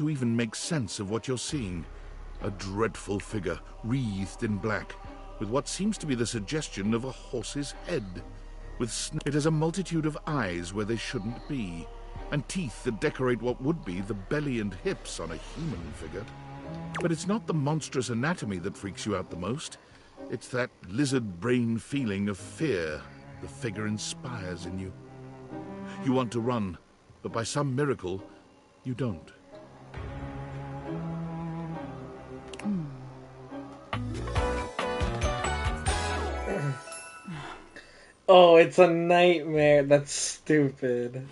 to even make sense of what you're seeing. A dreadful figure, wreathed in black, with what seems to be the suggestion of a horse's head. It has a multitude of eyes where they shouldn't be, and teeth that decorate what would be the belly and hips on a human figure. But it's not the monstrous anatomy that freaks you out the most. It's that lizard brain feeling of fear the figure inspires in you. You want to run, but by some miracle, you don't. Oh, it's a nightmare. That's stupid.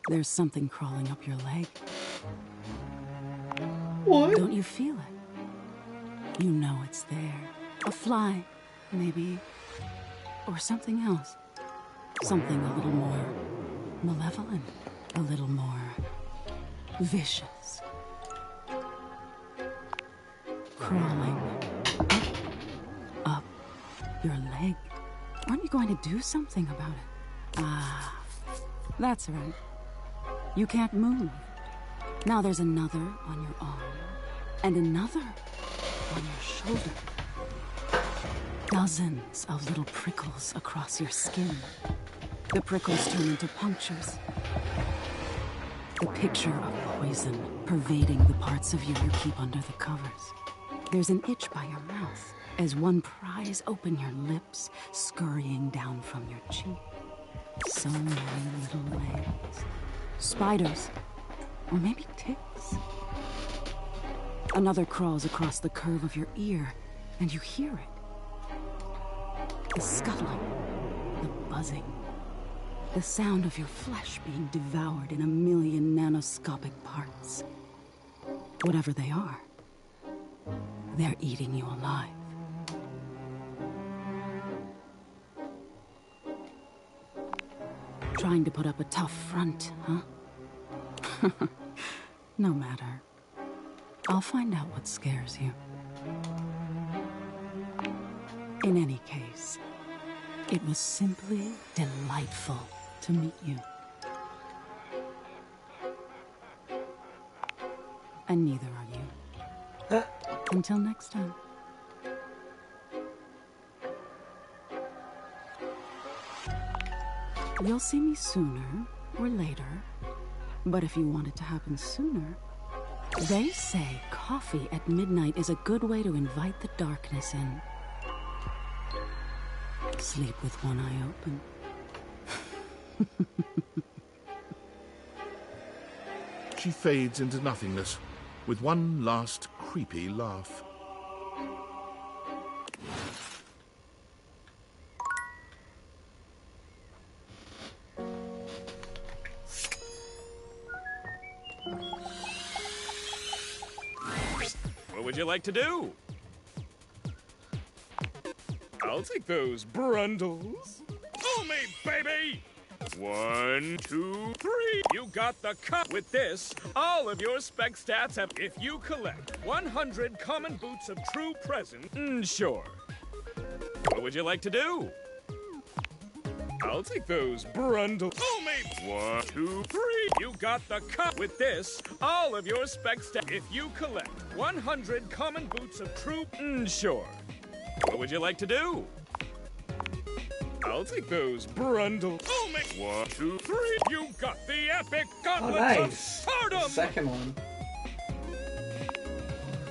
There's something crawling up your leg. What? Don't you feel it? You know it's there. A fly, maybe. Or something else. Something a little more malevolent. A little more vicious. Crawling up your leg. Aren't you going to do something about it? Ah, that's right. You can't move. Now there's another on your arm, and another on your shoulder. Dozens of little prickles across your skin. The prickles turn into punctures. The picture of poison pervading the parts of you you keep under the covers. There's an itch by your mouth as one pries open your lips, scurrying down from your cheek. So many little legs. Spiders. Or maybe ticks. Another crawls across the curve of your ear, and you hear it. The scuttling, the buzzing, the sound of your flesh being devoured in a million nanoscopic parts. Whatever they are, they're eating you alive. Trying to put up a tough front, huh? No matter. I'll find out what scares you. In any case, it was simply delightful to meet you. And neither are you. Until next time. You'll see me sooner or later, but if you want it to happen sooner, they say coffee at midnight is a good way to invite the darkness in. Sleep with one eye open. She fades into nothingness, with one last creepy laugh. What would you like to do? I'll take those brundles. Pull me, baby! 1, 2, 3. You got the cup. With this, all of your spec stats have... If you collect 100 common boots of true presence, sure. What would you like to do? I'll take those brundles. Pull me! 1, 2, 3. You got the cup. With this, all of your spec stats... If you collect 100 common boots of true... sure. What would you like to do? I'll take those brundles. Oh, me. 1, 2, 3. You got the epic gauntlets of stardom. The second one.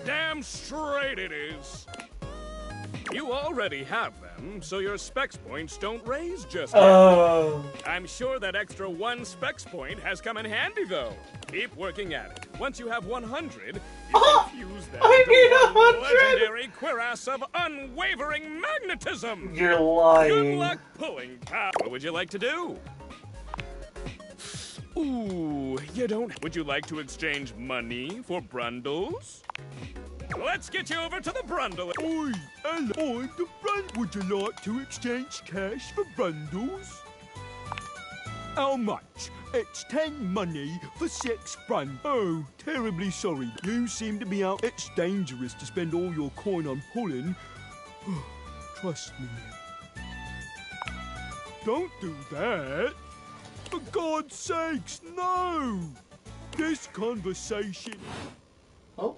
Damn straight it is. You already have them, so your specs points don't raise just yet. Oh. I'm sure that extra 1 specs point has come in handy, though. Keep working at it. Once you have 100, you can fuse them I to need one 100! legendary cuirass of unwavering magnetism. You're lying. Good luck pulling power. What would you like to do? Ooh, you don't... Would you like to exchange money for brundles? Let's get you over to the brundle. Oi, hello, I'm the brund. Would you like to exchange cash for brundles? How much? It's 10 money for 6 brund. Oh, terribly sorry. You seem to be out. It's dangerous to spend all your coin on pulling. Trust me. Don't do that. For God's sakes, no! this conversation. Oh.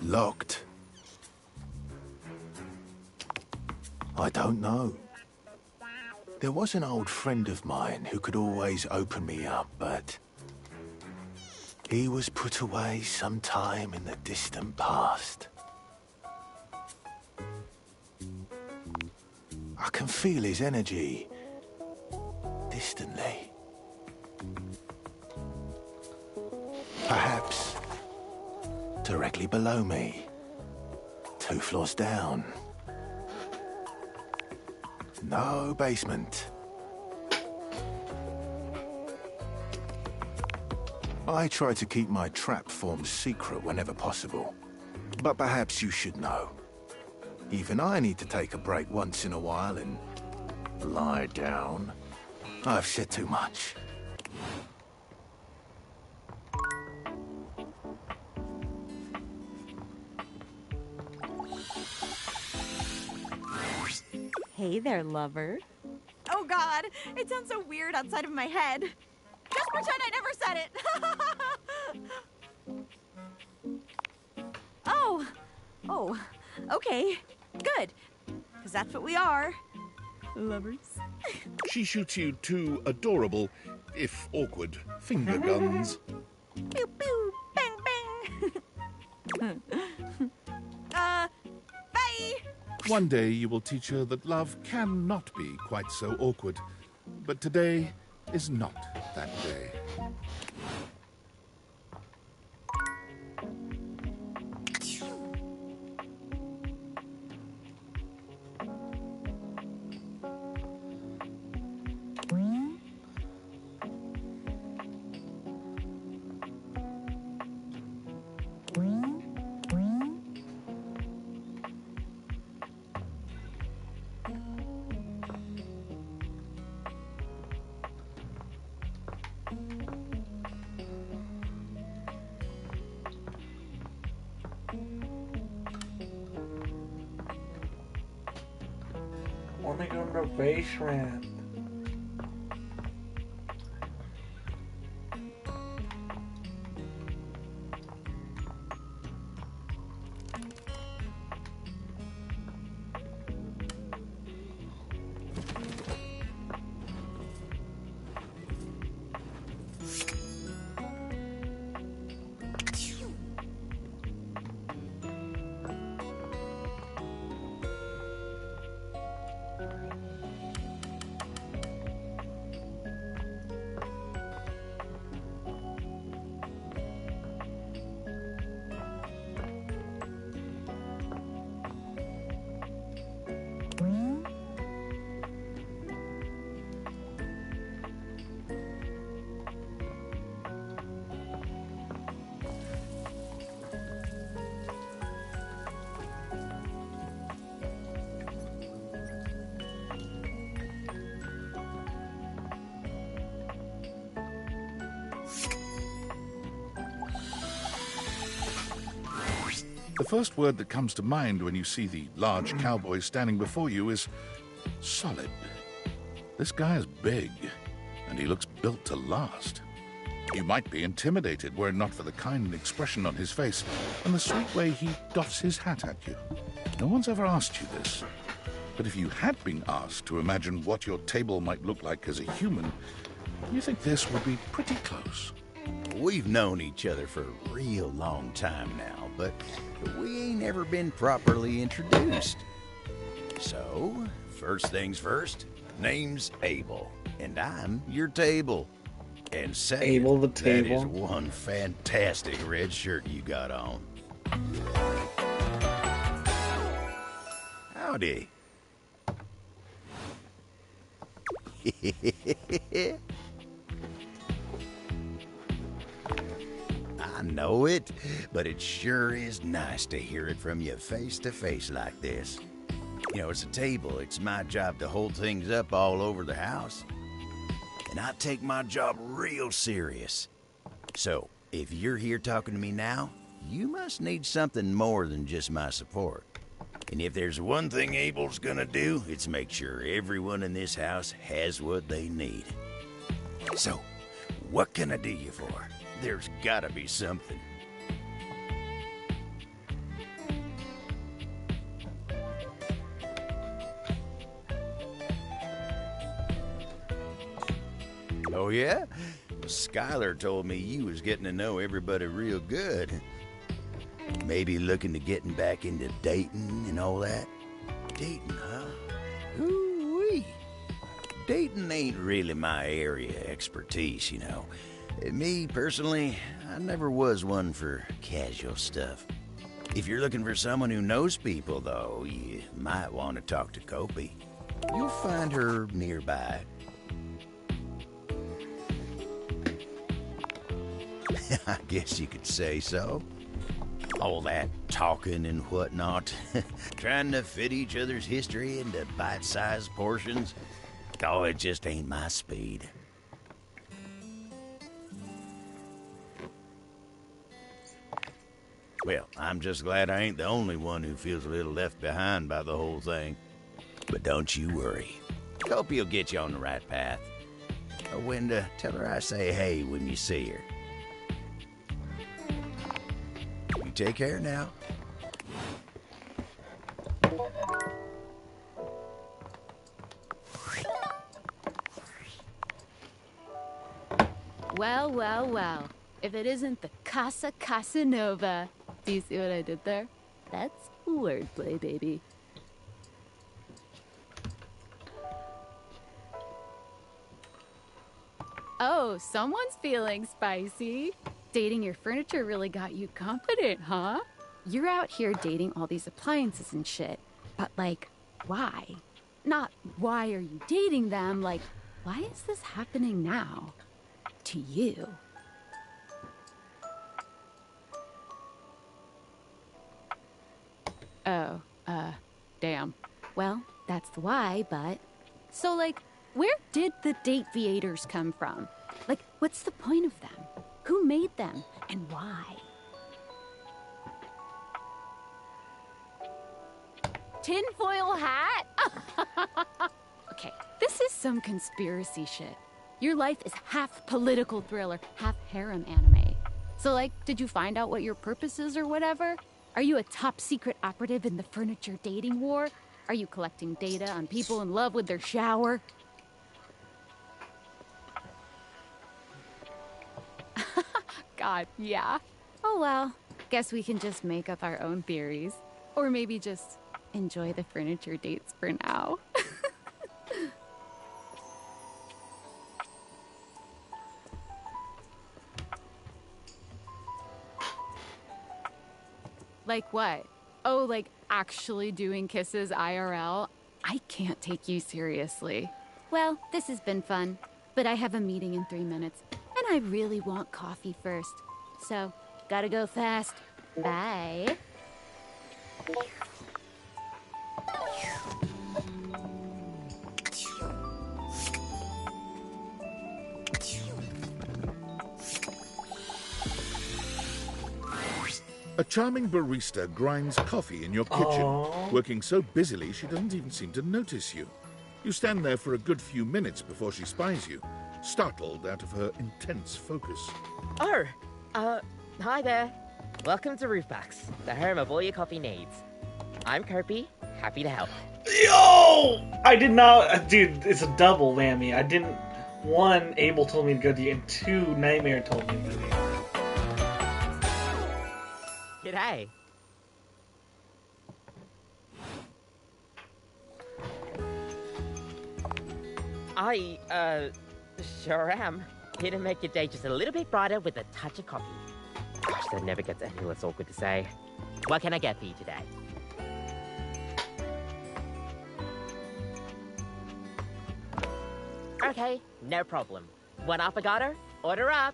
Locked. I don't know. There was an old friend of mine who could always open me up, but he was put away sometime in the distant past. I can feel his energy distantly. Perhaps directly below me, 2 floors down. No basement. I try to keep my trap forms secret whenever possible, but perhaps you should know. Even I need to take a break once in a while and lie down. I've said too much. Hey there, lover. Oh God, it sounds so weird outside of my head. Just pretend I never said it. Oh, okay, good. Because that's what we are. Lovers. She shoots you 2 adorable, if awkward, finger guns. Pew pew, bang bang. Bye. One day you will teach her that love cannot be quite so awkward. But today is not that day. Wanna go to the basement. The first word that comes to mind when you see the large cowboy standing before you is solid. This guy is big, and he looks built to last. You might be intimidated were it not for the kind expression on his face and the sweet way he doffs his hat at you. No one's ever asked you this, but if you had been asked to imagine what your table might look like as a human, you think this would be pretty close. We've known each other for a real long time now, but we ain't ever been properly introduced. So, first things first, name's Abel, and I'm your table. And second, Abel the that is table. one fantastic red shirt you got on. Howdy. I know it, but it sure is nice to hear it from you face to face like this. You know, it's a table. It's my job to hold things up all over the house. And I take my job real serious. So, If you're here talking to me now, you must need something more than just my support. And if there's one thing Abel's gonna do, it's make sure everyone in this house has what they need. So, what can I do you for? There's gotta be something. Oh, yeah? Well, Skylar told me you was getting to know everybody real good. Maybe looking to getting back into dating and all that? Dating, huh? Ooh-wee. Dating ain't really my area of expertise, you know. Me, personally, I never was one for casual stuff. If you're looking for someone who knows people, though, you might want to talk to Kopi. You'll find her nearby. I guess you could say so. All that talking and whatnot, trying to fit each other's history into bite-sized portions. Oh, it just ain't my speed. Well, I'm just glad I ain't the only one who feels a little left behind by the whole thing. But don't you worry. Kopi will get you on the right path. Wenda, tell her I say hey when you see her. You take care now. Well, well, well. If it isn't the Casa Casanova. Do you see what I did there? That's wordplay, baby. Oh, someone's feeling spicy. Dating your furniture really got you confident, huh? You're out here dating all these appliances and shit. But, like, why? Not why are you dating them, like, why is this happening now? To you. Oh, damn. Well, that's the why, but... So, like, where did the Dateviators come from? Like, what's the point of them? Who made them? And why? Tinfoil hat? Okay, this is some conspiracy shit. Your life is half political thriller, half harem anime. So, like, did you find out what your purpose is or whatever? Are you a top secret operative in the furniture dating war? Are you collecting data on people in love with their shower? God, yeah. Oh well, guess we can just make up our own theories. Or maybe just enjoy the furniture dates for now. Like what? Oh, like actually doing kisses IRL? I can't take you seriously. Well, this has been fun, but I have a meeting in 3 minutes, and I really want coffee first. So, gotta go fast. Bye. A charming barista grinds coffee in your kitchen, working so busily she doesn't even seem to notice you. You stand there for a good few minutes before she spies you, startled out of her intense focus. Oh, hi there. Welcome to Roofbox, the home of all your coffee needs. I'm Kopi, happy to help. Yo! I did not... Dude, it's a double whammy. I didn't... One, Abel told me to go to you, and two, Nightmare told me to go to you. G'day. I, sure am. Here to make your day just a little bit brighter with a touch of coffee. Gosh, that never gets any less awkward to say. What can I get for you today? Okay, no problem. One affogato? Order up.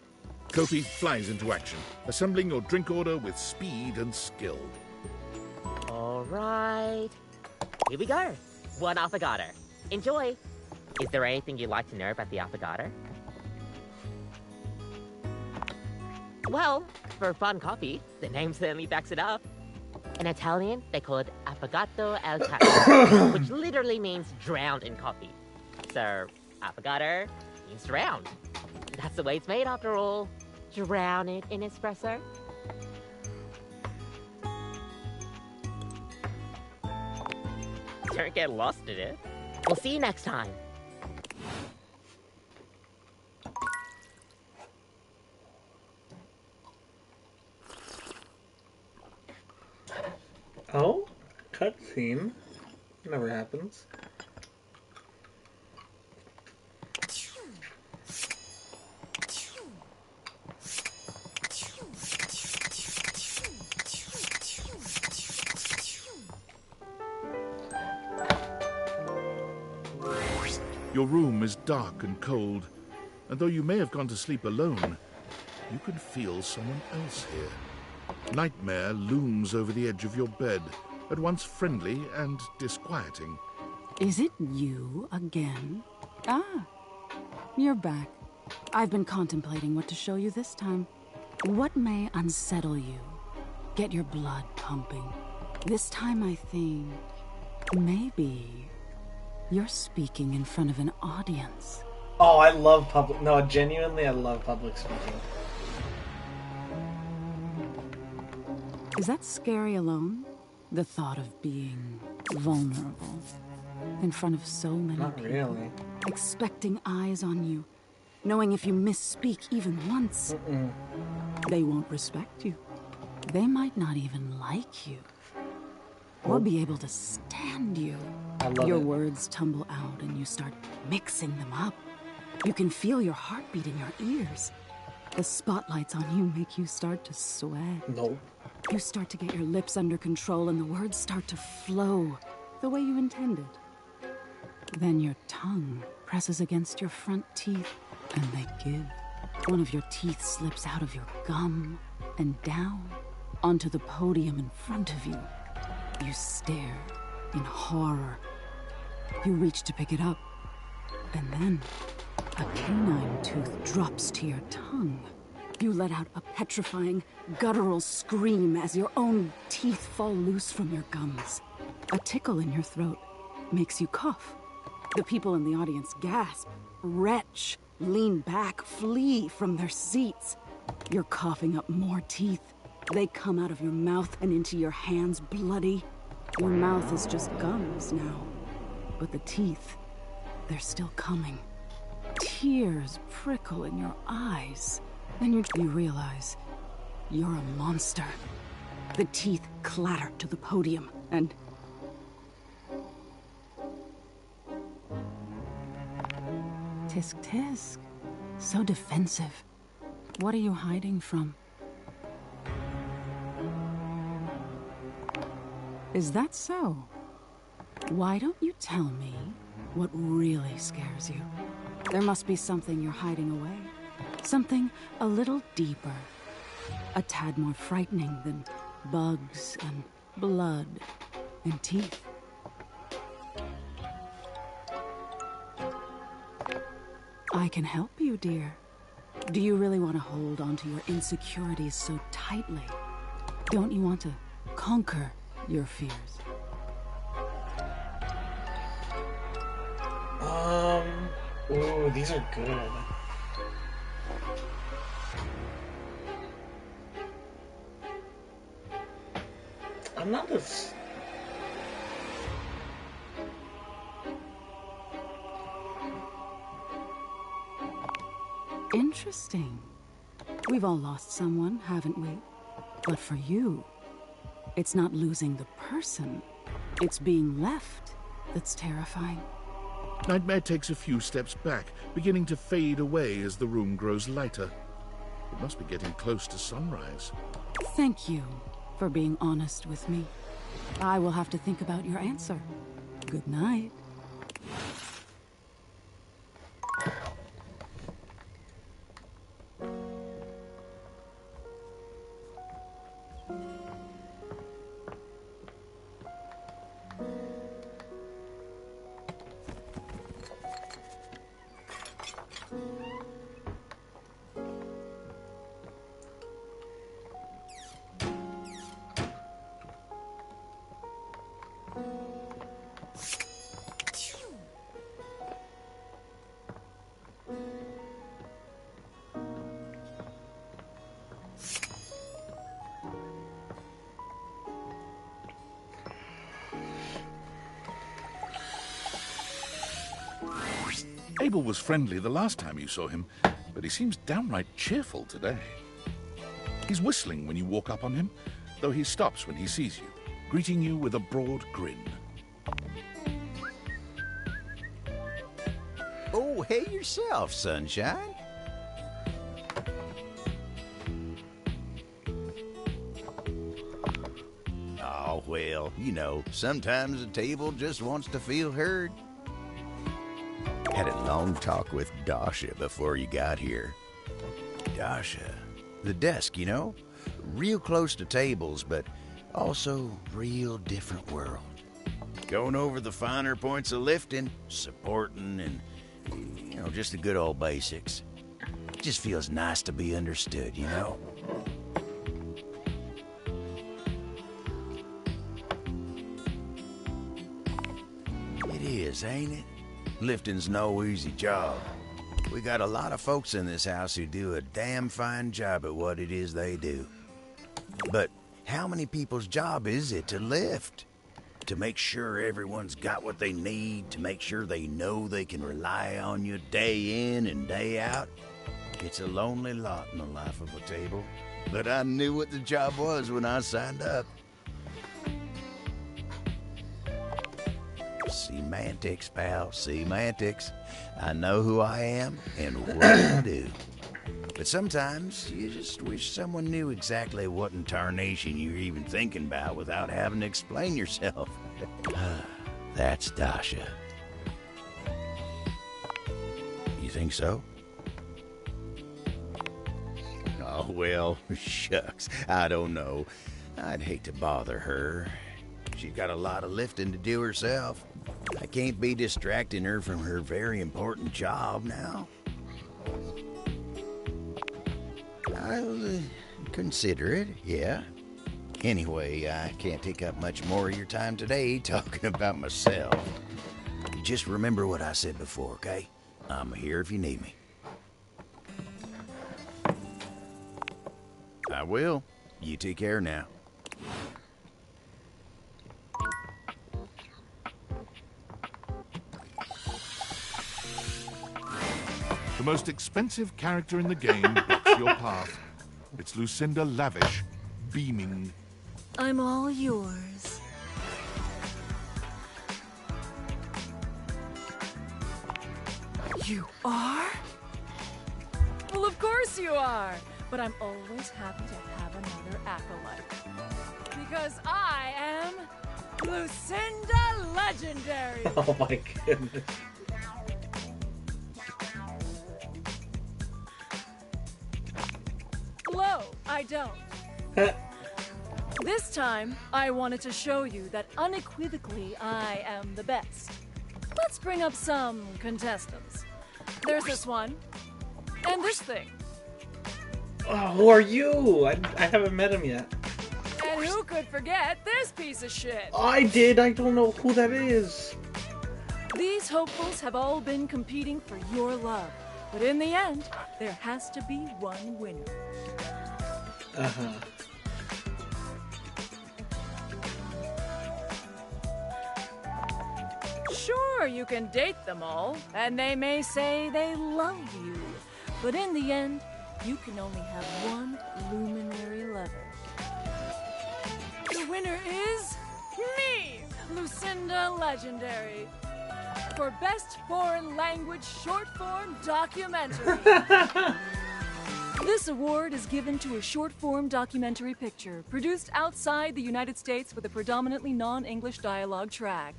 Kopi flies into action, assembling your drink order with speed and skill. All right. Here we go. One affogato. Enjoy. Is there anything you'd like to know about the affogato? Well, for fun coffee, the name certainly backs it up. In Italian, they call it affogato al caffè, which literally means drowned in coffee. So, affogato means drowned. That's the way it's made after all. Drown it in espresso. Don't get lost in it. We'll see you next time. Oh? Cutscene? Never happens. Your room is dark and cold, and though you may have gone to sleep alone, you can feel someone else here. Nightmare looms over the edge of your bed, at once friendly and disquieting. Is it you again? Ah, you're back. I've been contemplating what to show you this time. What may unsettle you? Get your blood pumping. This time I think maybe you're speaking in front of an audience. Oh, I love public... No, genuinely, I love public speaking. Is that scary alone? The thought of being vulnerable in front of so many Not people. really. Expecting eyes on you. Knowing if you misspeak even once, they won't respect you. They might not even like you. Or be able to stand you. I love Your it. words tumble out and you start mixing them up. You can feel your heartbeat in your ears. The spotlights on you make you start to sweat. Nope. You start to get your lips under control and the words start to flow the way you intended. Then your tongue presses against your front teeth and they give. One of your teeth slips out of your gum and down onto the podium in front of you. You stare in horror. You reach to pick it up, and then a canine tooth drops to your tongue. You let out a petrifying, guttural scream as your own teeth fall loose from your gums. A tickle in your throat makes you cough. The people in the audience gasp, retch, lean back, flee from their seats. You're coughing up more teeth. They come out of your mouth and into your hands bloody. Your mouth is just gums now. But the teeth, they're still coming. Tears prickle in your eyes. Then you realize you're a monster. The teeth clatter to the podium and... Tisk tisk. So defensive. What are you hiding from? Is that so? Why don't you tell me what really scares you? There must be something you're hiding away. Something a little deeper. A tad more frightening than bugs and blood and teeth. I can help you, dear. Do you really want to hold on to your insecurities so tightly? Don't you want to conquer your fears? Ooh, these are good. I'm not as... Interesting. We've all lost someone, haven't we? But for you, it's not losing the person. It's being left that's terrifying. Nightmare takes a few steps back, beginning to fade away as the room grows lighter. It must be getting close to sunrise. Thank you for being honest with me. I will have to think about your answer. Good night. Abel was friendly the last time you saw him, but he seems downright cheerful today. He's whistling when you walk up on him, though he stops when he sees you, greeting you with a broad grin. Oh, hey yourself, Sunshine. Oh, well, you know, sometimes a table just wants to feel heard. Had a long talk with Dasha before you got here. Dasha, the desk, you know? Real close to tables, but also real different world. Going over the finer points of lifting, supporting, and, you know, just the good old basics. It just feels nice to be understood, you know? It is, ain't it? Lifting's no easy job. We got a lot of folks in this house who do a damn fine job at what it is they do. But how many people's job is it to lift? To make sure everyone's got what they need, to make sure they know they can rely on you day in and day out? It's a lonely lot in the life of a table. But I knew what the job was when I signed up. Semantics, pal, semantics. I know who I am and what I do. But sometimes you just wish someone knew exactly what in tarnation you're even thinking about without having to explain yourself. That's Dasha. You think so? Oh, well, shucks, I don't know. I'd hate to bother her. She's got a lot of lifting to do herself. I can't be distracting her from her very important job now. I'll consider it, yeah. Anyway, I can't take up much more of your time today talking about myself. Just remember what I said before, okay? I'm here if you need me. I will. You take care now. The most expensive character in the game blocks your path. It's Lucinda Lavish, beaming. I'm all yours. You are? Well, of course you are. But I'm always happy to have another acolyte. Because I am Lucinda Legendary. Oh my goodness. Hello, I don't. This time, I wanted to show you that unequivocally I am the best. Let's bring up some contestants. There's this one, and this thing. Oh, who are you? I haven't met him yet. And who could forget this piece of shit? I did. I don't know who that is. These hopefuls have all been competing for your love. But in the end, there has to be one winner. Uh-huh. Sure, you can date them all, and they may say they love you. But in the end, you can only have one luminary lover. The winner is me, Lucinda Legendary, for Best Foreign Language Short Form Documentary. This award is given to a short-form documentary picture produced outside the United States with a predominantly non-English dialogue track.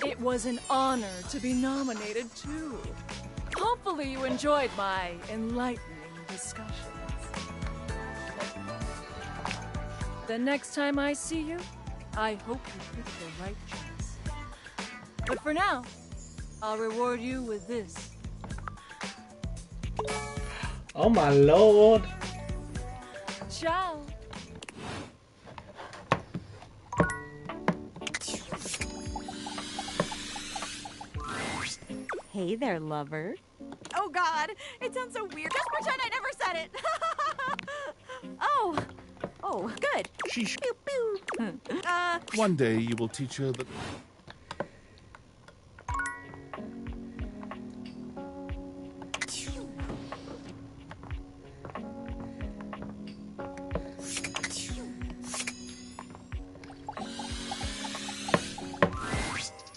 It was an honor to be nominated, too. Hopefully you enjoyed my enlightening discussions. The next time I see you, I hope you pick the right choice. But for now, I'll reward you with this. Oh my lord. Ciao. Hey there, lover. Oh God, it sounds so weird. Just pretend I never said it. Oh, good. Sheesh. Pew, pew. One day you will teach her that...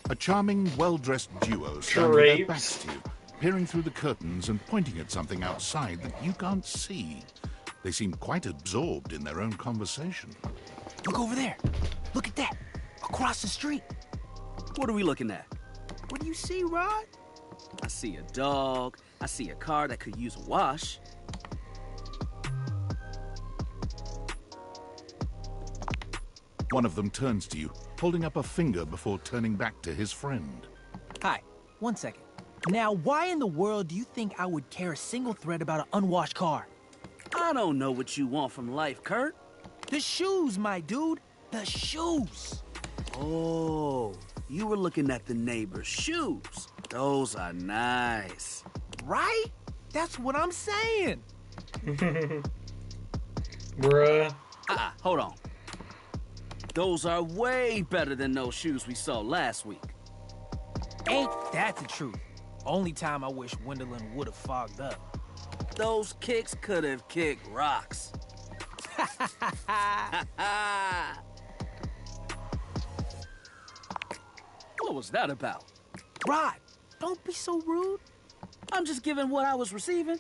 A charming, well-dressed duo stand with their backs to you, peering through the curtains and pointing at something outside that you can't see. They seem quite absorbed in their own conversation. Look over there. Look at that. Across the street. What are we looking at? What do you see, Rod? I see a dog. I see a car that could use a wash. One of them turns to you, holding up a finger before turning back to his friend. Hi, 1 second. Now, why in the world do you think I would care a single thread about an unwashed car? I don't know what you want from life, Kurt. The shoes, my dude. The shoes. Oh, you were looking at the neighbor's shoes. Those are nice. Right? That's what I'm saying. Bruh. Hold on. Those are way better than those shoes we saw last week. Ain't that the truth? Only time I wish Wendelin would have fogged up. Those kicks could have kicked rocks. What was that about? Rod, don't be so rude. I'm just giving what I was receiving.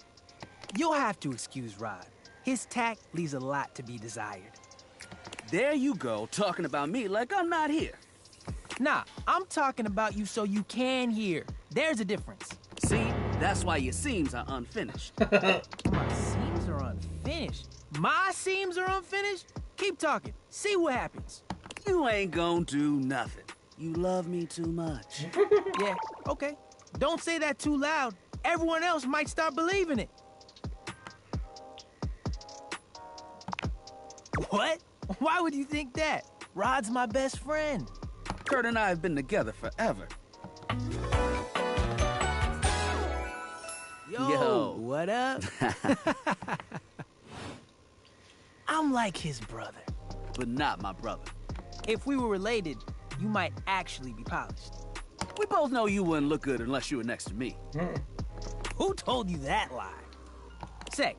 You'll have to excuse Rod. His tact leaves a lot to be desired. There you go, talking about me like I'm not here. Nah, I'm talking about you so you can hear. There's a difference. See, that's why your seams are unfinished. My seams are unfinished? My seams are unfinished? Keep talking. See what happens. You ain't gonna do nothing. You love me too much. Yeah, okay. Don't say that too loud. Everyone else might start believing it. What? Why would you think that? Rod's my best friend. Kurt and I have been together forever. Yo, what up? I'm like his brother. But not my brother. If we were related, you might actually be polished. We both know you wouldn't look good unless you were next to me. Who told you that lie? Say,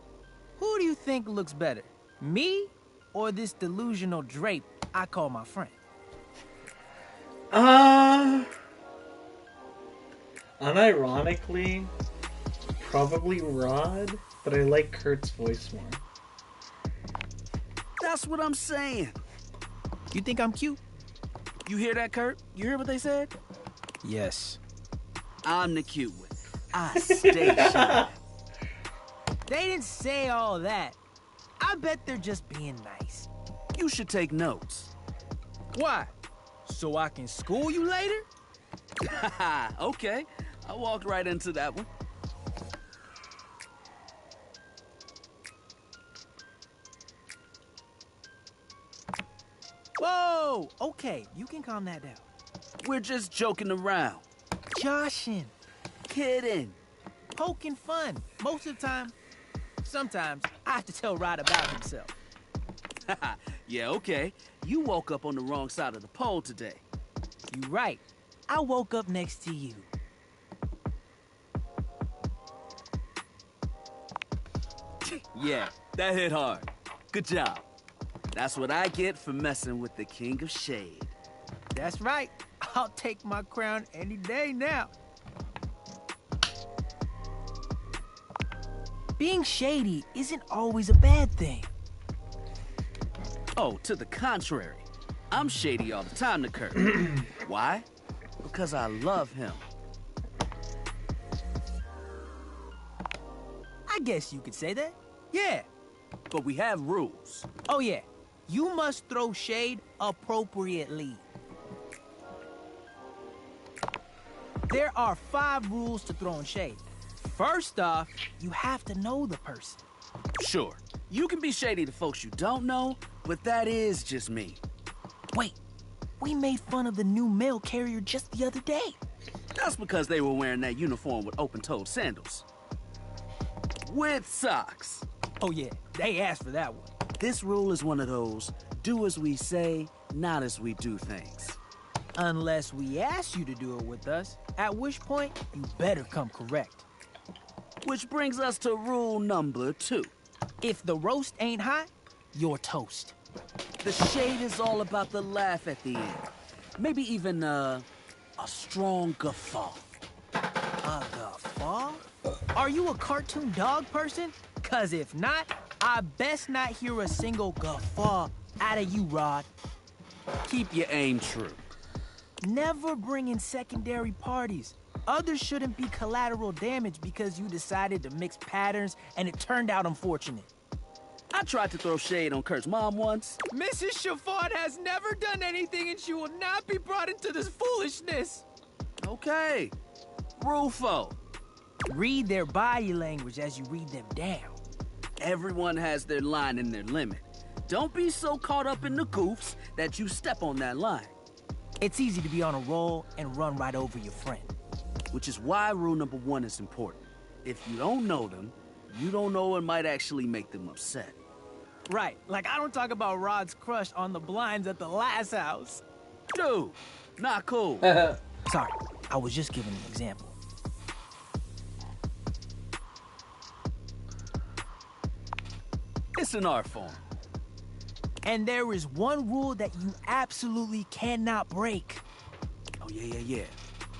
who do you think looks better? Me or this delusional drape I call my friend? Unironically, probably Rod, but I like Kurt's voice more. That's what I'm saying. You think I'm cute? You hear that, Kurt? You hear what they said? Yes. I'm the cute one. I stay shy. They didn't say all that. I bet they're just being nice. You should take notes. Why? So I can school you later? Okay. I walked right into that one. Whoa! Okay, you can calm that down. We're just joking around. Joshing. Kidding. Poking fun. Most of the time. Sometimes I have to tell Rod about himself. Yeah, okay. You woke up on the wrong side of the pole today. You right. I woke up next to you. Yeah, that hit hard. Good job. That's what I get for messing with the King of Shade. That's right. I'll take my crown any day now. Being shady isn't always a bad thing. Oh, to the contrary. I'm shady all the time to Kurt. Why? Because I love him. I guess you could say that. Yeah. But we have rules. Oh, yeah. You must throw shade appropriately. There are 5 rules to throwing shade. First off, you have to know the person. Sure, you can be shady to folks you don't know, but that is just me. Wait, we made fun of the new mail carrier just the other day. That's because they were wearing that uniform with open-toed sandals. With socks. Oh yeah, they asked for that one. This rule is one of those, do as we say, Not as we do things. Unless we ask you to do it with us, at which point you better come correct. Which brings us to rule number 2. If the roast ain't hot, you're toast. The shade is all about the laugh at the end. Maybe even a strong guffaw. A guffaw? Are you a cartoon dog person? 'Cause if not, I best not hear a single guffaw out of you, Rod. Keep your aim true. Never bring in secondary parties. Others shouldn't be collateral damage because you decided to mix patterns and it turned out unfortunate. I tried to throw shade on Kurt's mom once. Mrs. Chiffon has never done anything and she will not be brought into this foolishness. Okay. Rule 4. Read their body language as you read them down. Everyone has their line and their limit. Don't be so caught up in the goofs that you step on that line. It's easy to be on a roll and run right over your friend. Which is why rule number 1 is important. If you don't know them, you don't know it might actually make them upset. Right, like I don't talk about Rod's crush on the blinds at the last house. Dude, not cool. Sorry, I was just giving an example. It's an art form. And there is one rule that you absolutely cannot break. Oh, yeah.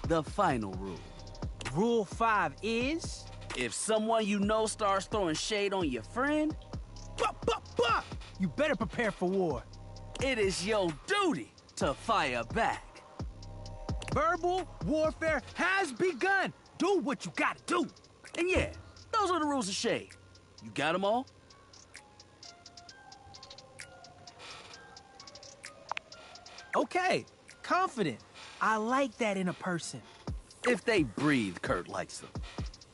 The final rule. Rule 5 is... If someone you know starts throwing shade on your friend... You better prepare for war. It is your duty to fire back. Verbal warfare has begun. Do what you gotta do. And yeah, those are the rules of shade. You got them all? Okay, confident. I like that in a person. If they breathe, Kurt likes them.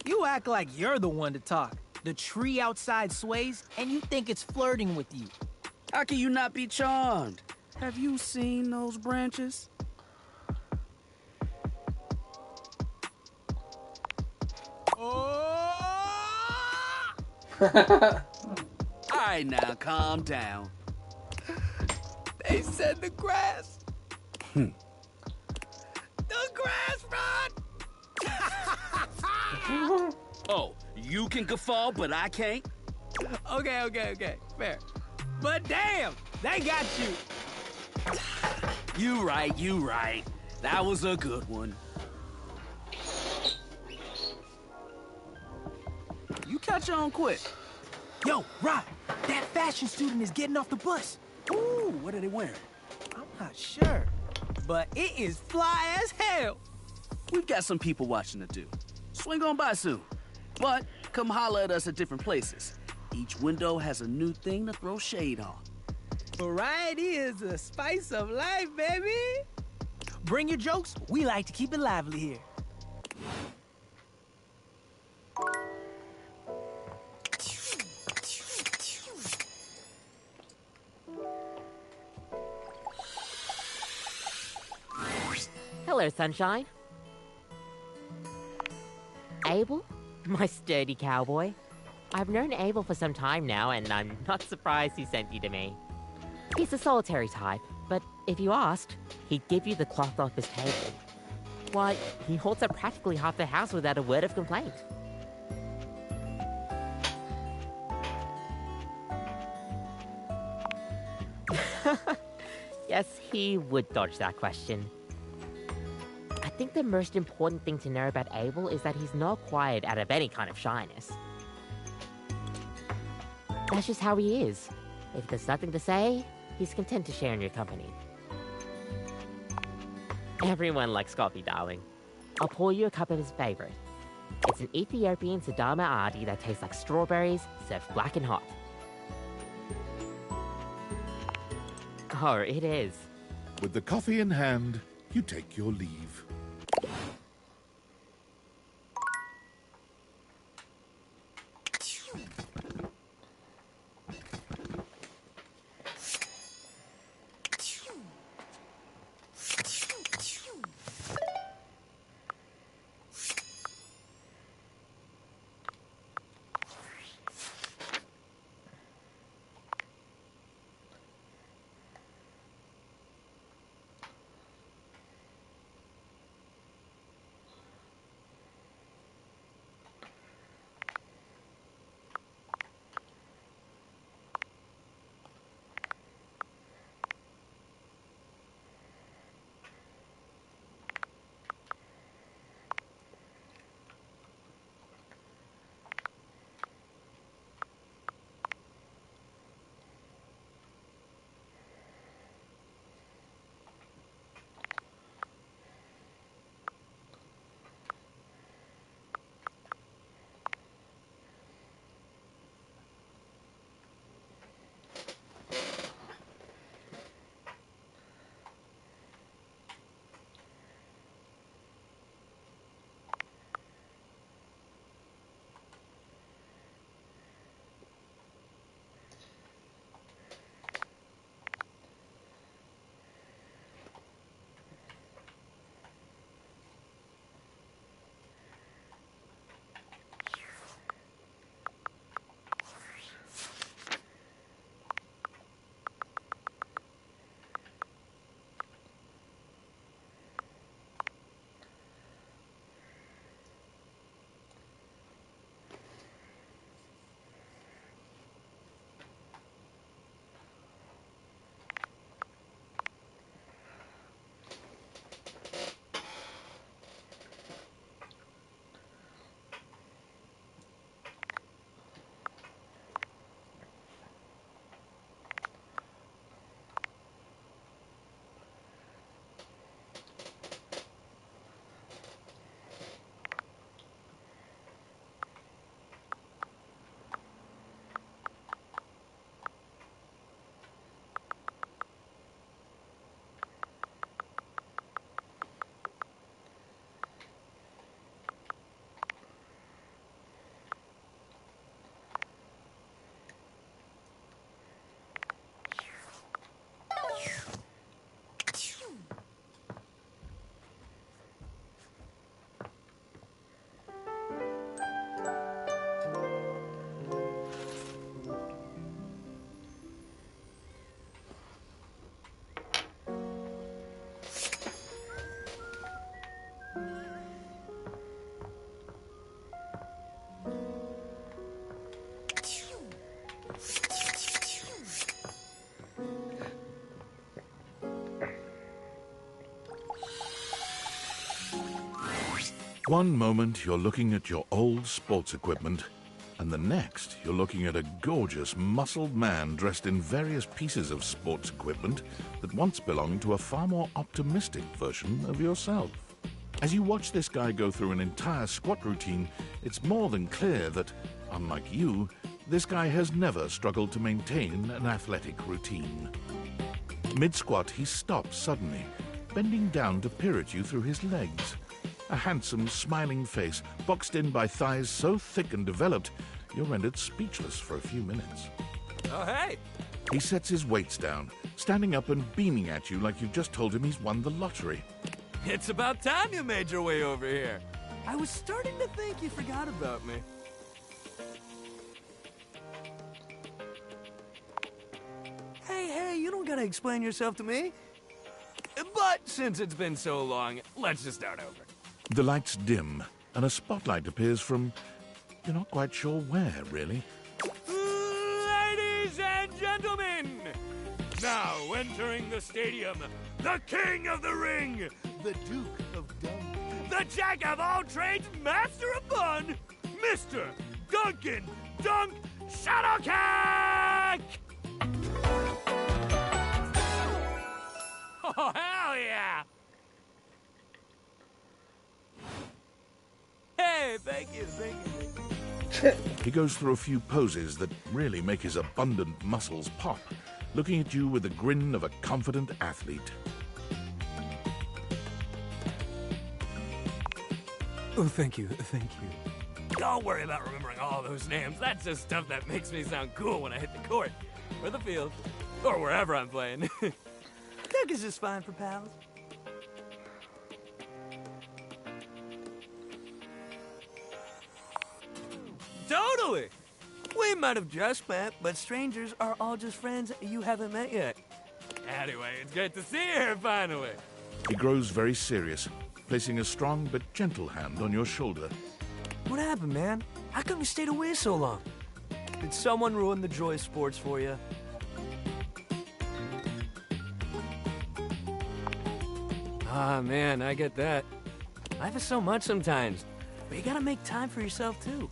You act like you're the one to talk. The tree outside sways, and you think it's flirting with you. How can you not be charmed? Have you seen those branches? Alright now, calm down. They said the grass. The grass, Rod! Oh, you can guffaw, but I can't? Okay, fair. But damn, they got you. You right. That was a good one. You catch on quick. Yo, Rod, that fashion student is getting off the bus. Ooh, what are they wearing? I'm not sure, but it is fly as hell. We've got some people watching to do. Swing on by soon. But come holler at us at different places. Each window has a new thing to throw shade on. Variety is the spice of life, baby. Bring your jokes. We like to keep it lively here. Hello, sunshine. Abel? My sturdy cowboy. I've known Abel for some time now, and I'm not surprised he sent you to me. He's a solitary type, but if you asked, he'd give you the cloth off his table. Why, he holds up practically half the house without a word of complaint. Yes, he would dodge that question. I think the most important thing to know about Abel is that he's not quiet out of any kind of shyness. That's just how he is. If there's nothing to say, he's content to share in your company. Everyone likes coffee, darling. I'll pour you a cup of his favorite. It's an Ethiopian Sidama Adi that tastes like strawberries, served black and hot. Oh, it is. With the coffee in hand, you take your leave. One moment you're looking at your old sports equipment, and the next you're looking at a gorgeous, muscled man dressed in various pieces of sports equipment that once belonged to a far more optimistic version of yourself. As you watch this guy go through an entire squat routine, it's more than clear that, unlike you, this guy has never struggled to maintain an athletic routine. Mid-squat, he stops suddenly, bending down to peer at you through his legs. A handsome, smiling face, boxed in by thighs so thick and developed, you're rendered speechless for a few minutes. Oh, hey! He sets his weights down, standing up and beaming at you like you've just told him he's won the lottery. It's about time you made your way over here. I was starting to think you forgot about me. Hey, you don't gotta explain yourself to me. But since it's been so long, let's just start over. The lights dim, and a spotlight appears from... you're not quite sure where, really. Ladies and gentlemen, now entering the stadium, the king of the ring, the Duke of Dunk, the jack of all trades, master of fun, Mr. Duncan Dunk Shadowcat! Oh, hell yeah! Hey, thank you. He goes through a few poses that really make his abundant muscles pop, looking at you with the grin of a confident athlete. Oh, thank you. Don't worry about remembering all those names. That's just stuff that makes me sound cool when I hit the court, or the field, or wherever I'm playing. Doug is just fine for pals. Totally! We might have just met, but strangers are all just friends you haven't met yet. Anyway, it's great to see you here finally. He grows very serious, placing a strong but gentle hand on your shoulder. What happened, man? How come you stayed away so long? Did someone ruin the joy of sports for you? Ah, man, I get that. Life is so much sometimes, but you gotta make time for yourself, too.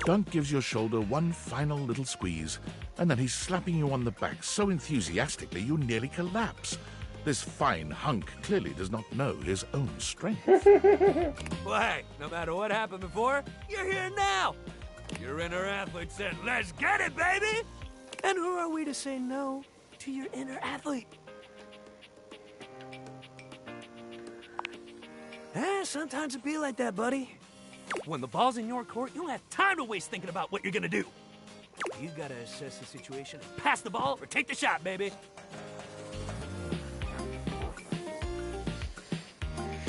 Dunk gives your shoulder one final little squeeze, and then he's slapping you on the back so enthusiastically you nearly collapse. This fine hunk clearly does not know his own strength. Well, hey, no matter what happened before, you're here now. Your inner athlete said, let's get it, baby! And who are we to say no to your inner athlete? Sometimes it be like that, buddy. When the ball's in your court, you don't have time to waste thinking about what you're gonna do. You gotta assess the situation and pass the ball or take the shot, baby.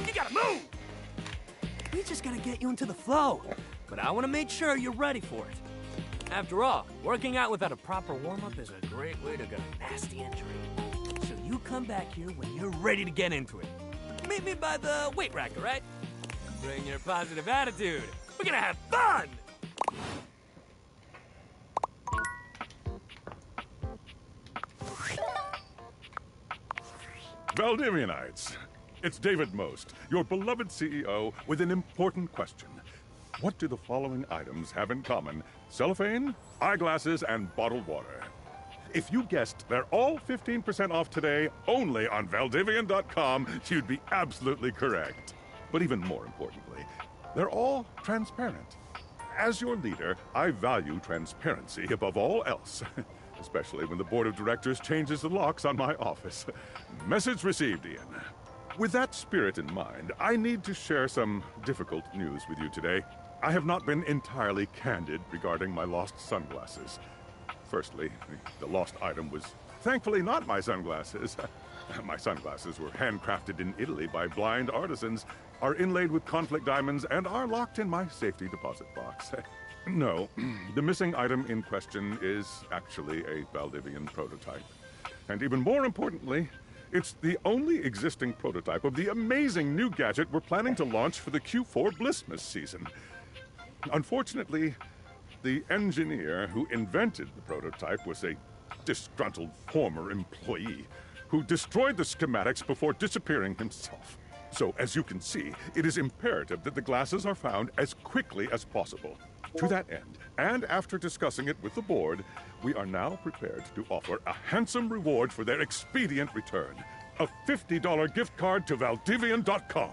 You gotta move! We just gotta get you into the flow. But I wanna make sure you're ready for it. After all, working out without a proper warm-up is a great way to get a nasty injury. So you come back here when you're ready to get into it. Meet me by the weight rack, all right? Bring your positive attitude. We're gonna have fun! Valdivianites, it's David Most, your beloved CEO, with an important question. What do the following items have in common? Cellophane, eyeglasses, and bottled water. If you guessed they're all 15% off today only on Valdivian.com, you'd be absolutely correct. But even more importantly, they're all transparent. As your leader, I value transparency above all else, especially when the board of directors changes the locks on my office. Message received, Ian. With that spirit in mind, I need to share some difficult news with you today. I have not been entirely candid regarding my lost sunglasses. Firstly, the lost item was thankfully not my sunglasses. My sunglasses were handcrafted in Italy by blind artisans, are inlaid with conflict diamonds, and are locked in my safety deposit box. No, the missing item in question is actually a Valdivian prototype. And even more importantly, it's the only existing prototype of the amazing new gadget we're planning to launch for the Q4 Blissmas season. Unfortunately, the engineer who invented the prototype was a disgruntled former employee who destroyed the schematics before disappearing himself. So, as you can see, it is imperative that the glasses are found as quickly as possible. To that end, and after discussing it with the board, we are now prepared to offer a handsome reward for their expedient return. A $50 gift card to Valdivian.com.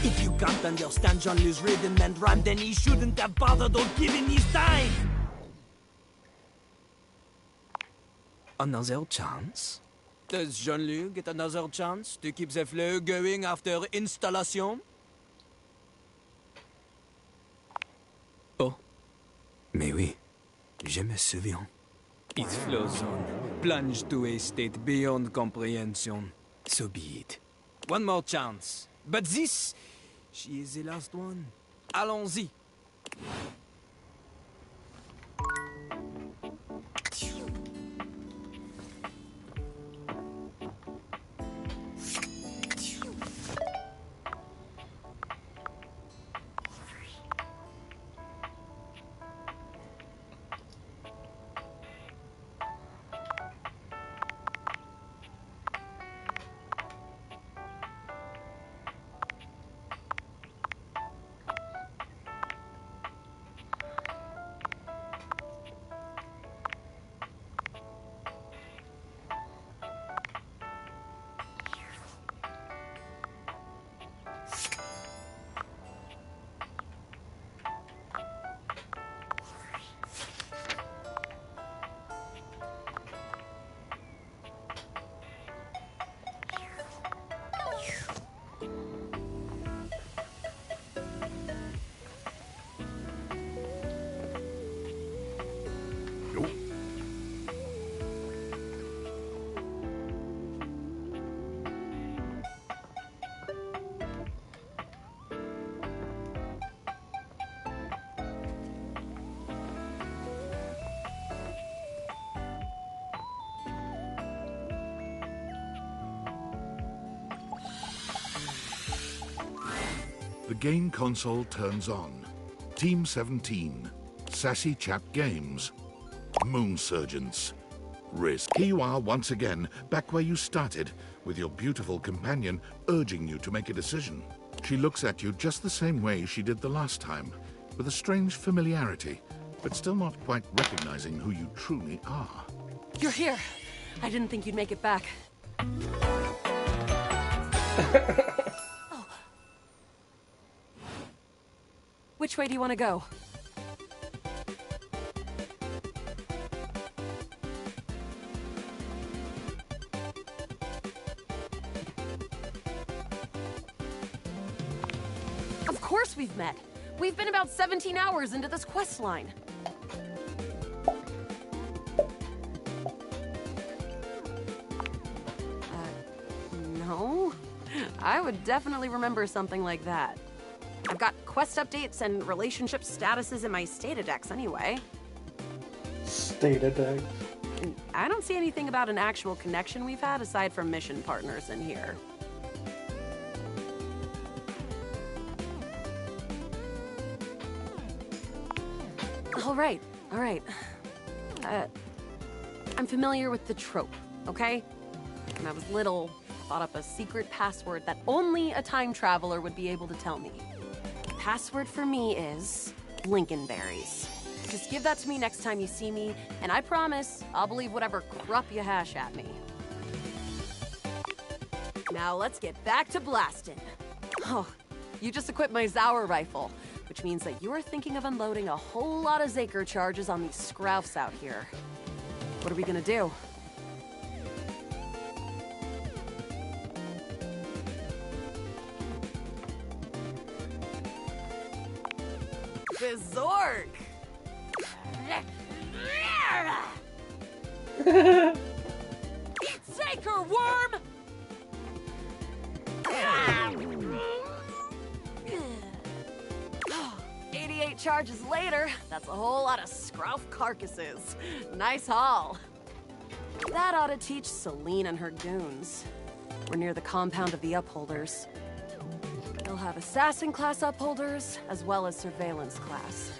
If you can't understand Jean-Louis rhythm and rhyme, then he shouldn't have bothered or given his time. Another chance? Does Jean-Luc get another chance to keep the flow going after installation? Oh, mais oui, je me souviens. It flows on, plunged to a state beyond comprehension. So be it. One more chance. But this, she is the last one. Allons-y. The game console turns on. Team 17, Sassy Chap Games, Moonsurgents, Risk. Here you are once again, back where you started, with your beautiful companion urging you to make a decision. She looks at you just the same way she did the last time, with a strange familiarity, but still not quite recognizing who you truly are. You're here. I didn't think you'd make it back. Which way do you want to go? Of course we've met. We've been about 17 hours into this quest line. No. I would definitely remember something like that. I've got quest updates and relationship statuses in my Statadex anyway. Statadex? And I don't see anything about an actual connection we've had aside from mission partners in here. All right. I'm familiar with the trope, okay? When I was little, I thought up a secret password that only a time traveler would be able to tell me. Password for me is Blinkenberries. Just give that to me next time you see me, and I promise I'll believe whatever crap you hash at me. Now let's get back to blasting. Oh, you just equipped my Zauer rifle, which means that you're thinking of unloading a whole lot of Zaker charges on these scroufs out here. What are we gonna do? Berserk! Eat Saker, worm! 88 charges later, that's a whole lot of scruff carcasses. Nice haul. That ought to teach Celine and her goons. We're near the compound of the Upholders. They'll have assassin class Upholders, as well as surveillance class.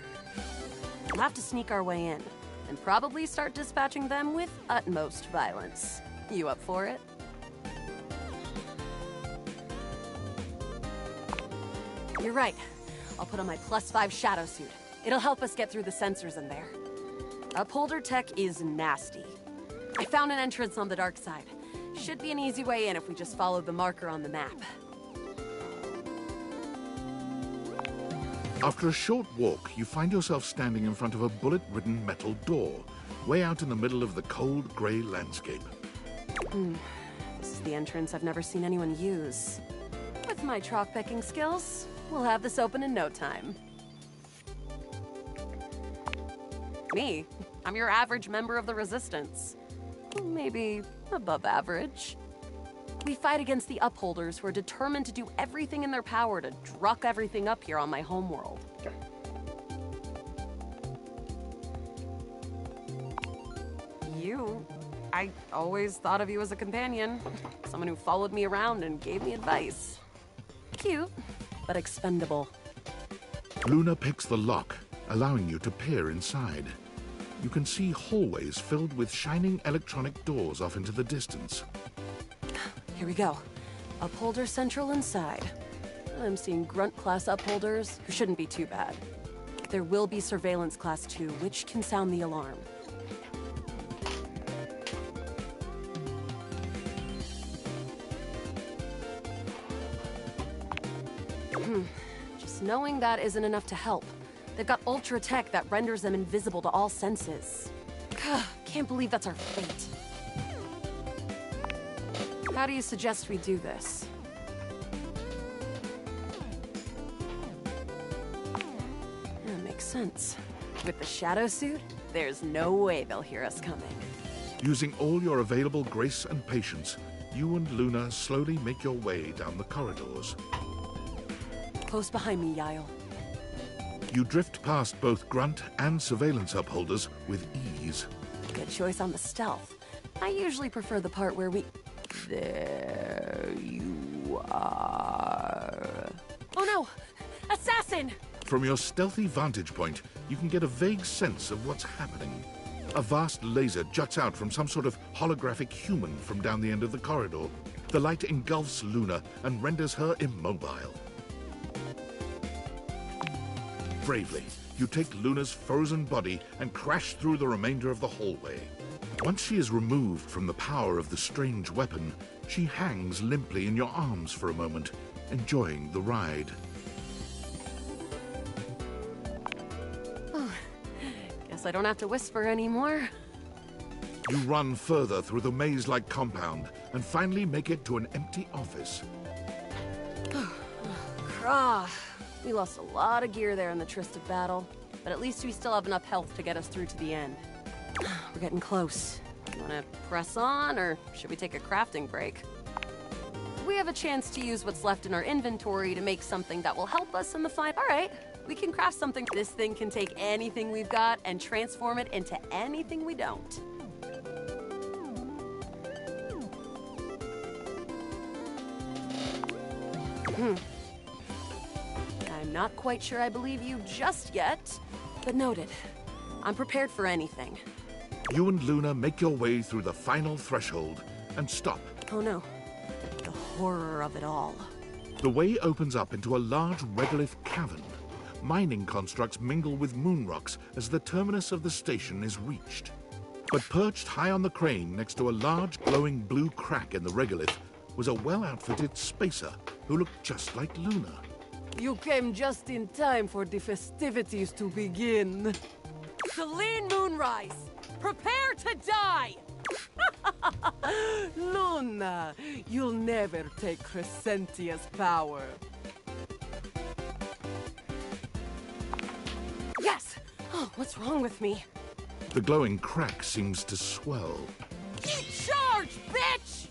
We'll have to sneak our way in, and probably start dispatching them with utmost violence. You up for it? You're right. I'll put on my +5 shadow suit. It'll help us get through the sensors in there. Upholder tech is nasty. I found an entrance on the dark side. Should be an easy way in if we just follow the marker on the map. After a short walk, you find yourself standing in front of a bullet-ridden metal door, way out in the middle of the cold, grey landscape. This is the entrance I've never seen anyone use. With my chalk-picking skills, we'll have this open in no time. Me? I'm your average member of the Resistance. Maybe above average. We fight against the Upholders who are determined to do everything in their power to druck everything up here on my homeworld. I always thought of you as a companion. Someone who followed me around and gave me advice. Cute, but expendable. Luna picks the lock, allowing you to peer inside. You can see hallways filled with shining electronic doors off into the distance. Here we go. Upholder Central inside. I'm seeing Grunt class Upholders, who shouldn't be too bad. There will be Surveillance class 2, which can sound the alarm. Just knowing that isn't enough to help. They've got ultra tech that renders them invisible to all senses. Can't believe that's our fate. How do you suggest we do this? That makes sense. With the shadow suit, there's no way they'll hear us coming. Using all your available grace and patience, you and Luna slowly make your way down the corridors. Close behind me, Yael. You drift past both Grunt and Surveillance Upholders with ease. Good choice on the stealth. I usually prefer the part where we... There you are. Oh no! Assassin! From your stealthy vantage point, you can get a vague sense of what's happening. A vast laser juts out from some sort of holographic human from down the end of the corridor. The light engulfs Luna and renders her immobile. Bravely, you take Luna's frozen body and crash through the remainder of the hallway. Once she is removed from the power of the strange weapon, she hangs limply in your arms for a moment, enjoying the ride. Oh, guess I don't have to whisper anymore. You run further through the maze-like compound and finally make it to an empty office. Krah. We lost a lot of gear there in the Trist battle, but at least we still have enough health to get us through to the end. We're getting close. You wanna press on, or should we take a crafting break? We have a chance to use what's left in our inventory to make something that will help us in the fight. All right, we can craft something. This thing can take anything we've got and transform it into anything we don't. I'm not quite sure I believe you just yet, but noted. I'm prepared for anything. You and Luna make your way through the final threshold and stop. Oh no. The horror of it all. The way opens up into a large regolith cavern. Mining constructs mingle with moon rocks as the terminus of the station is reached. But perched high on the crane next to a large glowing blue crack in the regolith was a well-outfitted spacer who looked just like Luna. You came just in time for the festivities to begin. Celine Moonrise, prepare to die! Luna, you'll never take Crescentia's power. What's wrong with me? The glowing crack seems to swell. Keep charge, bitch!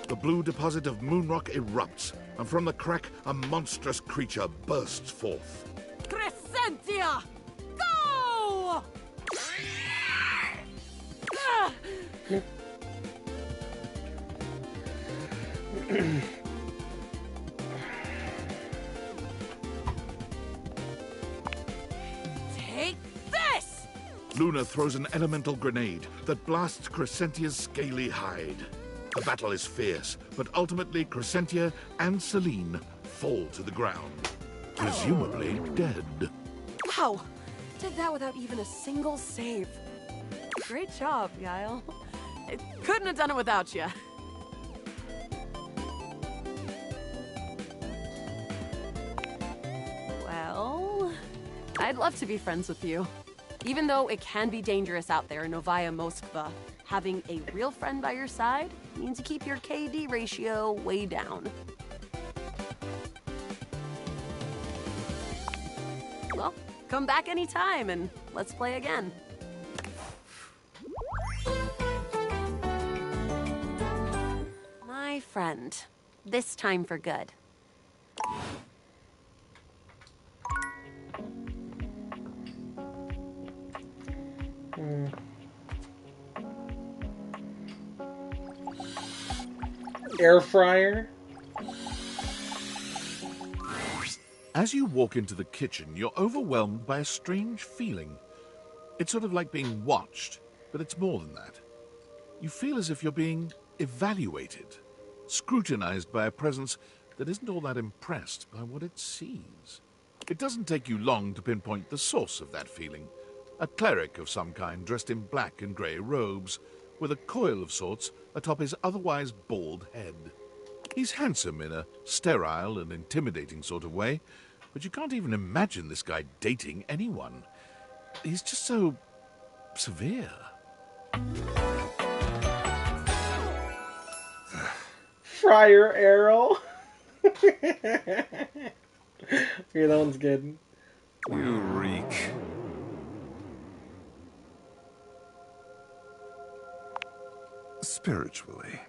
The blue deposit of moonrock erupts, and from the crack, a monstrous creature bursts forth. Crescentia! Go! Ah! Take this! Luna throws an elemental grenade that blasts Crescentia's scaly hide. The battle is fierce, but ultimately Crescentia and Celine fall to the ground, presumably dead. Wow! Did that without even a single save. Great job, Guile. I couldn't have done it without you. Well, I'd love to be friends with you. Even though it can be dangerous out there in Novaya Moskva, having a real friend by your side means you keep your KD ratio way down. Well, come back anytime and let's play again. My friend, this time for good. Air fryer? As you walk into the kitchen, you're overwhelmed by a strange feeling. It's sort of like being watched, but it's more than that. You feel as if you're being evaluated, scrutinized by a presence that isn't all that impressed by what it sees. It doesn't take you long to pinpoint the source of that feeling. A cleric of some kind dressed in black and grey robes, with a coil of sorts atop his otherwise bald head. He's handsome in a sterile and intimidating sort of way, but you can't even imagine this guy dating anyone. He's just so severe. Friar Arrow. Okay, that one's good. You reek. Spiritually.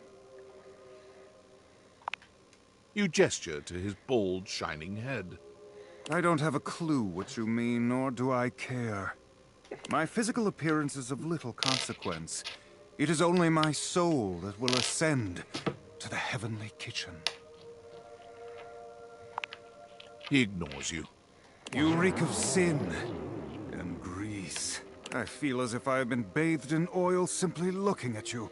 You gesture to his bald, shining head. I don't have a clue what you mean, nor do I care. My physical appearance is of little consequence. It is only my soul that will ascend to the heavenly kitchen. He ignores you. You reek of sin and grease. I feel as if I have been bathed in oil simply looking at you.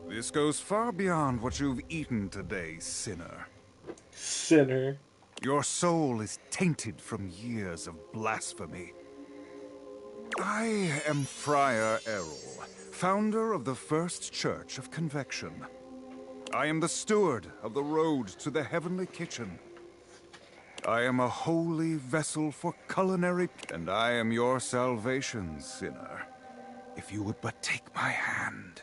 This goes far beyond what you've eaten today, sinner. Sinner. Your soul is tainted from years of blasphemy. I am Friar Errol, founder of the First Church of Convection. I am the steward of the road to the heavenly kitchen. I am a holy vessel for culinary, and I am your salvation, sinner. If you would but take my hand.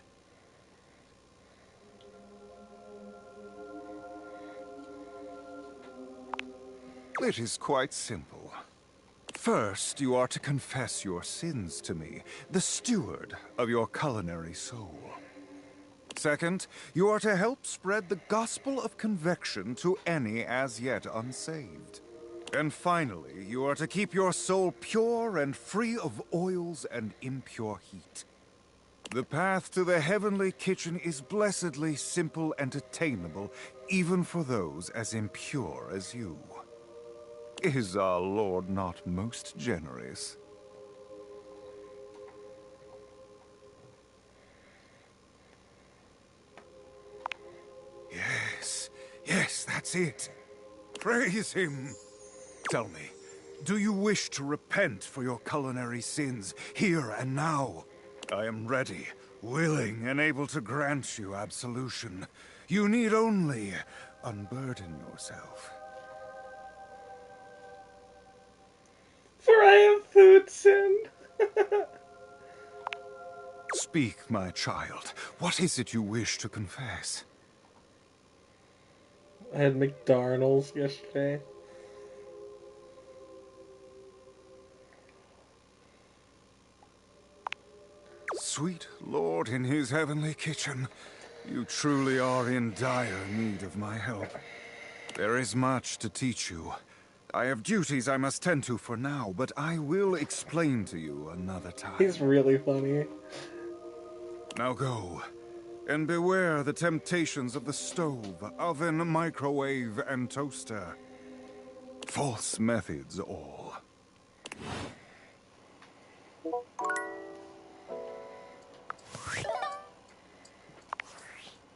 It is quite simple. First, you are to confess your sins to me, the steward of your culinary soul. Second, you are to help spread the gospel of convection to any as yet unsaved. And finally, you are to keep your soul pure and free of oils and impure heat. The path to the heavenly kitchen is blessedly simple and attainable, even for those as impure as you. Is our Lord not most generous? Yes, that's it. Praise him. Tell me, do you wish to repent for your culinary sins here and now? I am ready, willing, and able to grant you absolution. You need only unburden yourself. For I have food sin. Speak, my child. What is it you wish to confess? I had McDonald's yesterday. Sweet Lord in his heavenly kitchen, you truly are in dire need of my help. There is much to teach you. I have duties I must tend to for now, but I will explain to you another time. He's really funny. Now go, and beware the temptations of the stove, oven, microwave, and toaster. False methods all.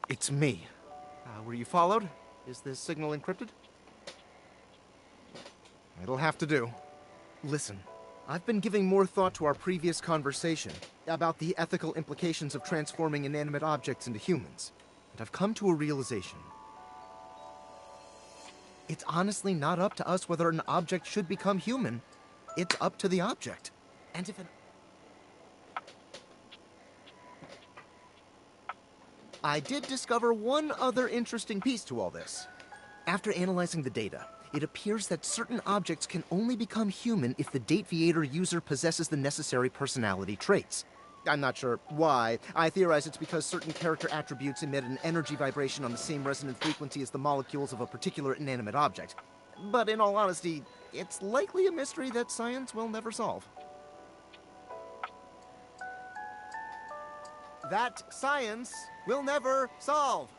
It's me. Were you followed? Is this signal encrypted? It'll have to do. Listen, I've been giving more thought to our previous conversation about the ethical implications of transforming inanimate objects into humans, and I've come to a realization. It's honestly not up to us whether an object should become human. It's up to the object. And if an... I did discover one other interesting piece to all this. After analyzing the data, it appears that certain objects can only become human if the Dateviator user possesses the necessary personality traits. I'm not sure why. I theorize it's because certain character attributes emit an energy vibration on the same resonant frequency as the molecules of a particular inanimate object. But in all honesty, it's likely a mystery that science will never solve. That science will never solve.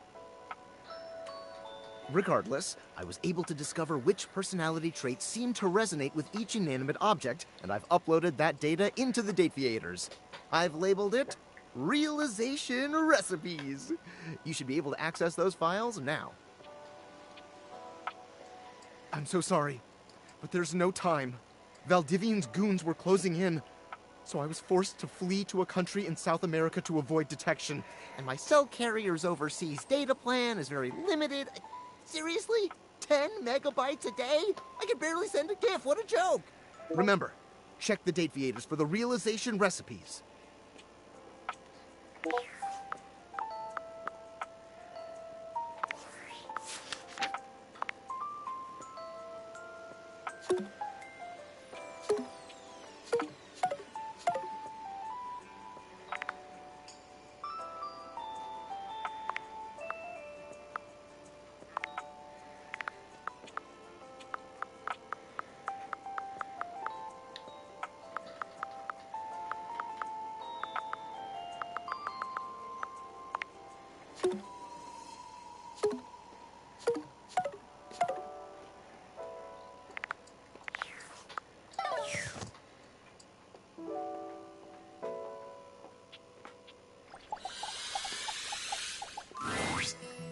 Regardless, I was able to discover which personality traits seem to resonate with each inanimate object, and I've uploaded that data into the Dateviators. I've labeled it Realization Recipes. You should be able to access those files now. I'm so sorry, but there's no time. Valdivian's goons were closing in, so I was forced to flee to a country in South America to avoid detection. And my cell carrier's overseas data plan is very limited. Seriously? 10 megabytes a day? I can barely send a GIF. What a joke! Remember, check the Dateviators for the Realization Recipes.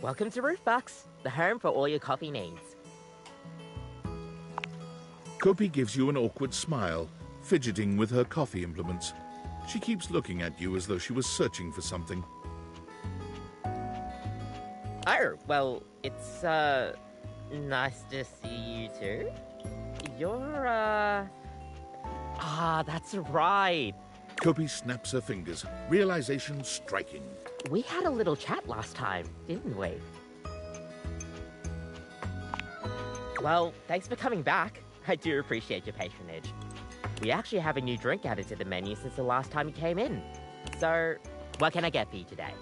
Welcome to Roofbox, the home for all your coffee needs. Kopi gives you an awkward smile, fidgeting with her coffee implements. She keeps looking at you as though she was searching for something. Oh, well, it's, nice to see you too. You're, that's right. Kopi snaps her fingers, realization striking. We had a little chat last time, didn't we? Well, thanks for coming back. I do appreciate your patronage. We actually have a new drink added to the menu since the last time you came in. So, what can I get for you today?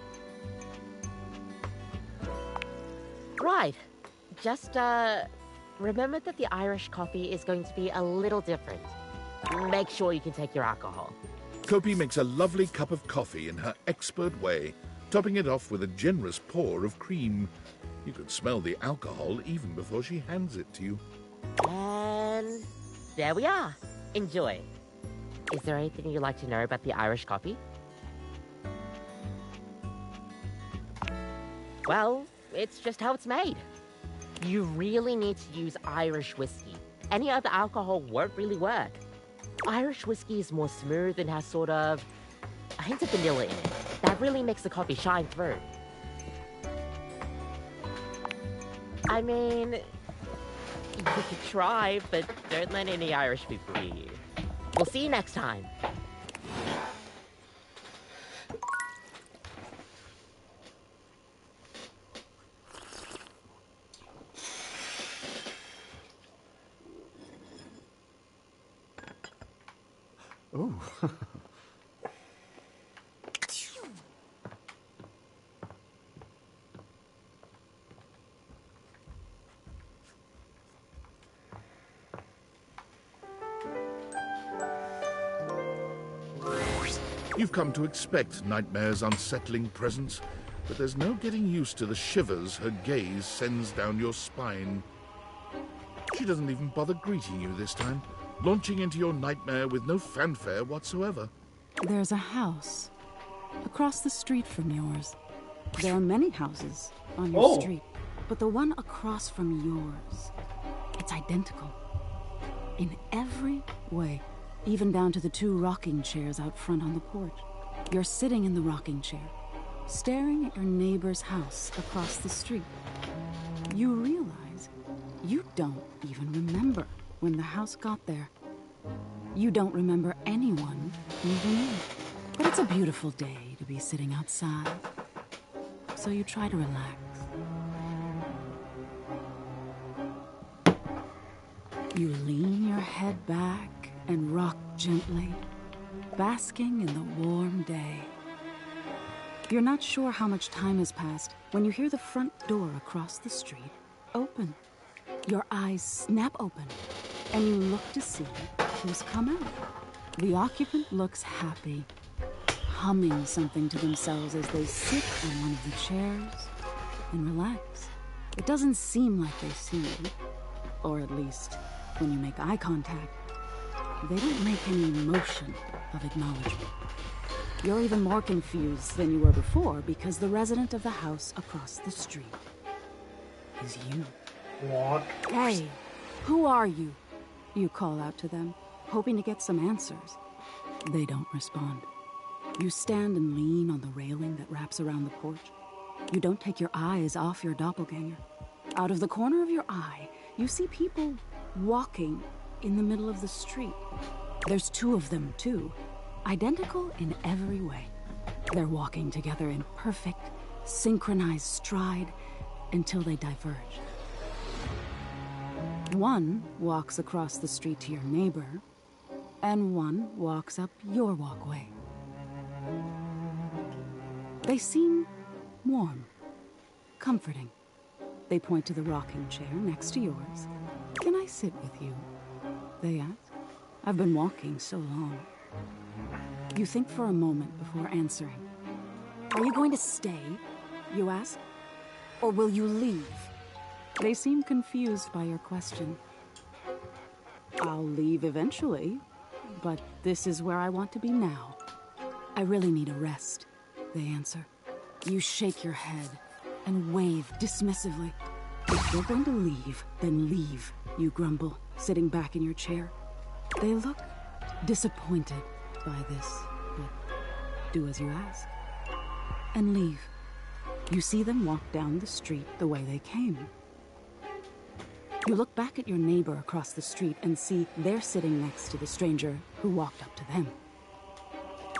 Right. Just, remember that the Irish coffee is going to be a little different. Make sure you can take your alcohol. Kopi makes a lovely cup of coffee in her expert way, topping it off with a generous pour of cream. You could smell the alcohol even before she hands it to you. And there we are. Enjoy. Is there anything you'd like to know about the Irish coffee? Well, it's just how it's made. You really need to use Irish whiskey. Any other alcohol won't really work. Irish whiskey is more smooth and has sort of a hint of vanilla in it. That really makes the coffee shine through. I mean, you could try, but don't let any Irish people hear you. We'll see you next time. Oh. You've come to expect Nightmare's unsettling presence, but there's no getting used to the shivers her gaze sends down your spine. She doesn't even bother greeting you this time, launching into your nightmare with no fanfare whatsoever. There's a house across the street from yours. There are many houses on your street, but the one across from yours, it's identical. In every way. Even down to the 2 rocking chairs out front on the porch. You're sitting in the rocking chair, staring at your neighbor's house across the street. You realize you don't even remember when the house got there. You don't remember anyone moving in. But it's a beautiful day to be sitting outside, so you try to relax. You lean your head back and rock gently, basking in the warm day. You're not sure how much time has passed when you hear the front door across the street open. Your eyes snap open, and you look to see who's come out. The occupant looks happy, humming something to themselves as they sit on one of the chairs and relax. It doesn't seem like they see you, or at least when you make eye contact. They don't make any motion of acknowledgement. You're even more confused than you were before because the resident of the house across the street is you. What? Hey, who are you? You call out to them, hoping to get some answers. They don't respond. You stand and lean on the railing that wraps around the porch. You don't take your eyes off your doppelganger. Out of the corner of your eye, you see people walking in the middle of the street. There's 2 of them, too, identical in every way. They're walking together in perfect, synchronized stride until they diverge. One walks across the street to your neighbor, and one walks up your walkway. They seem warm, comforting. They point to the rocking chair next to yours. Can I sit with you? They ask. I've been walking so long. You think for a moment before answering. Are you going to stay? You ask. Or will you leave? They seem confused by your question. I'll leave eventually, but this is where I want to be now. I really need a rest, they answer. You shake your head and wave dismissively. If you're going to leave, then leave, you grumble, sitting back in your chair. They look disappointed by this, but do as you ask. And leave. You see them walk down the street the way they came. You look back at your neighbor across the street and see they're sitting next to the stranger who walked up to them.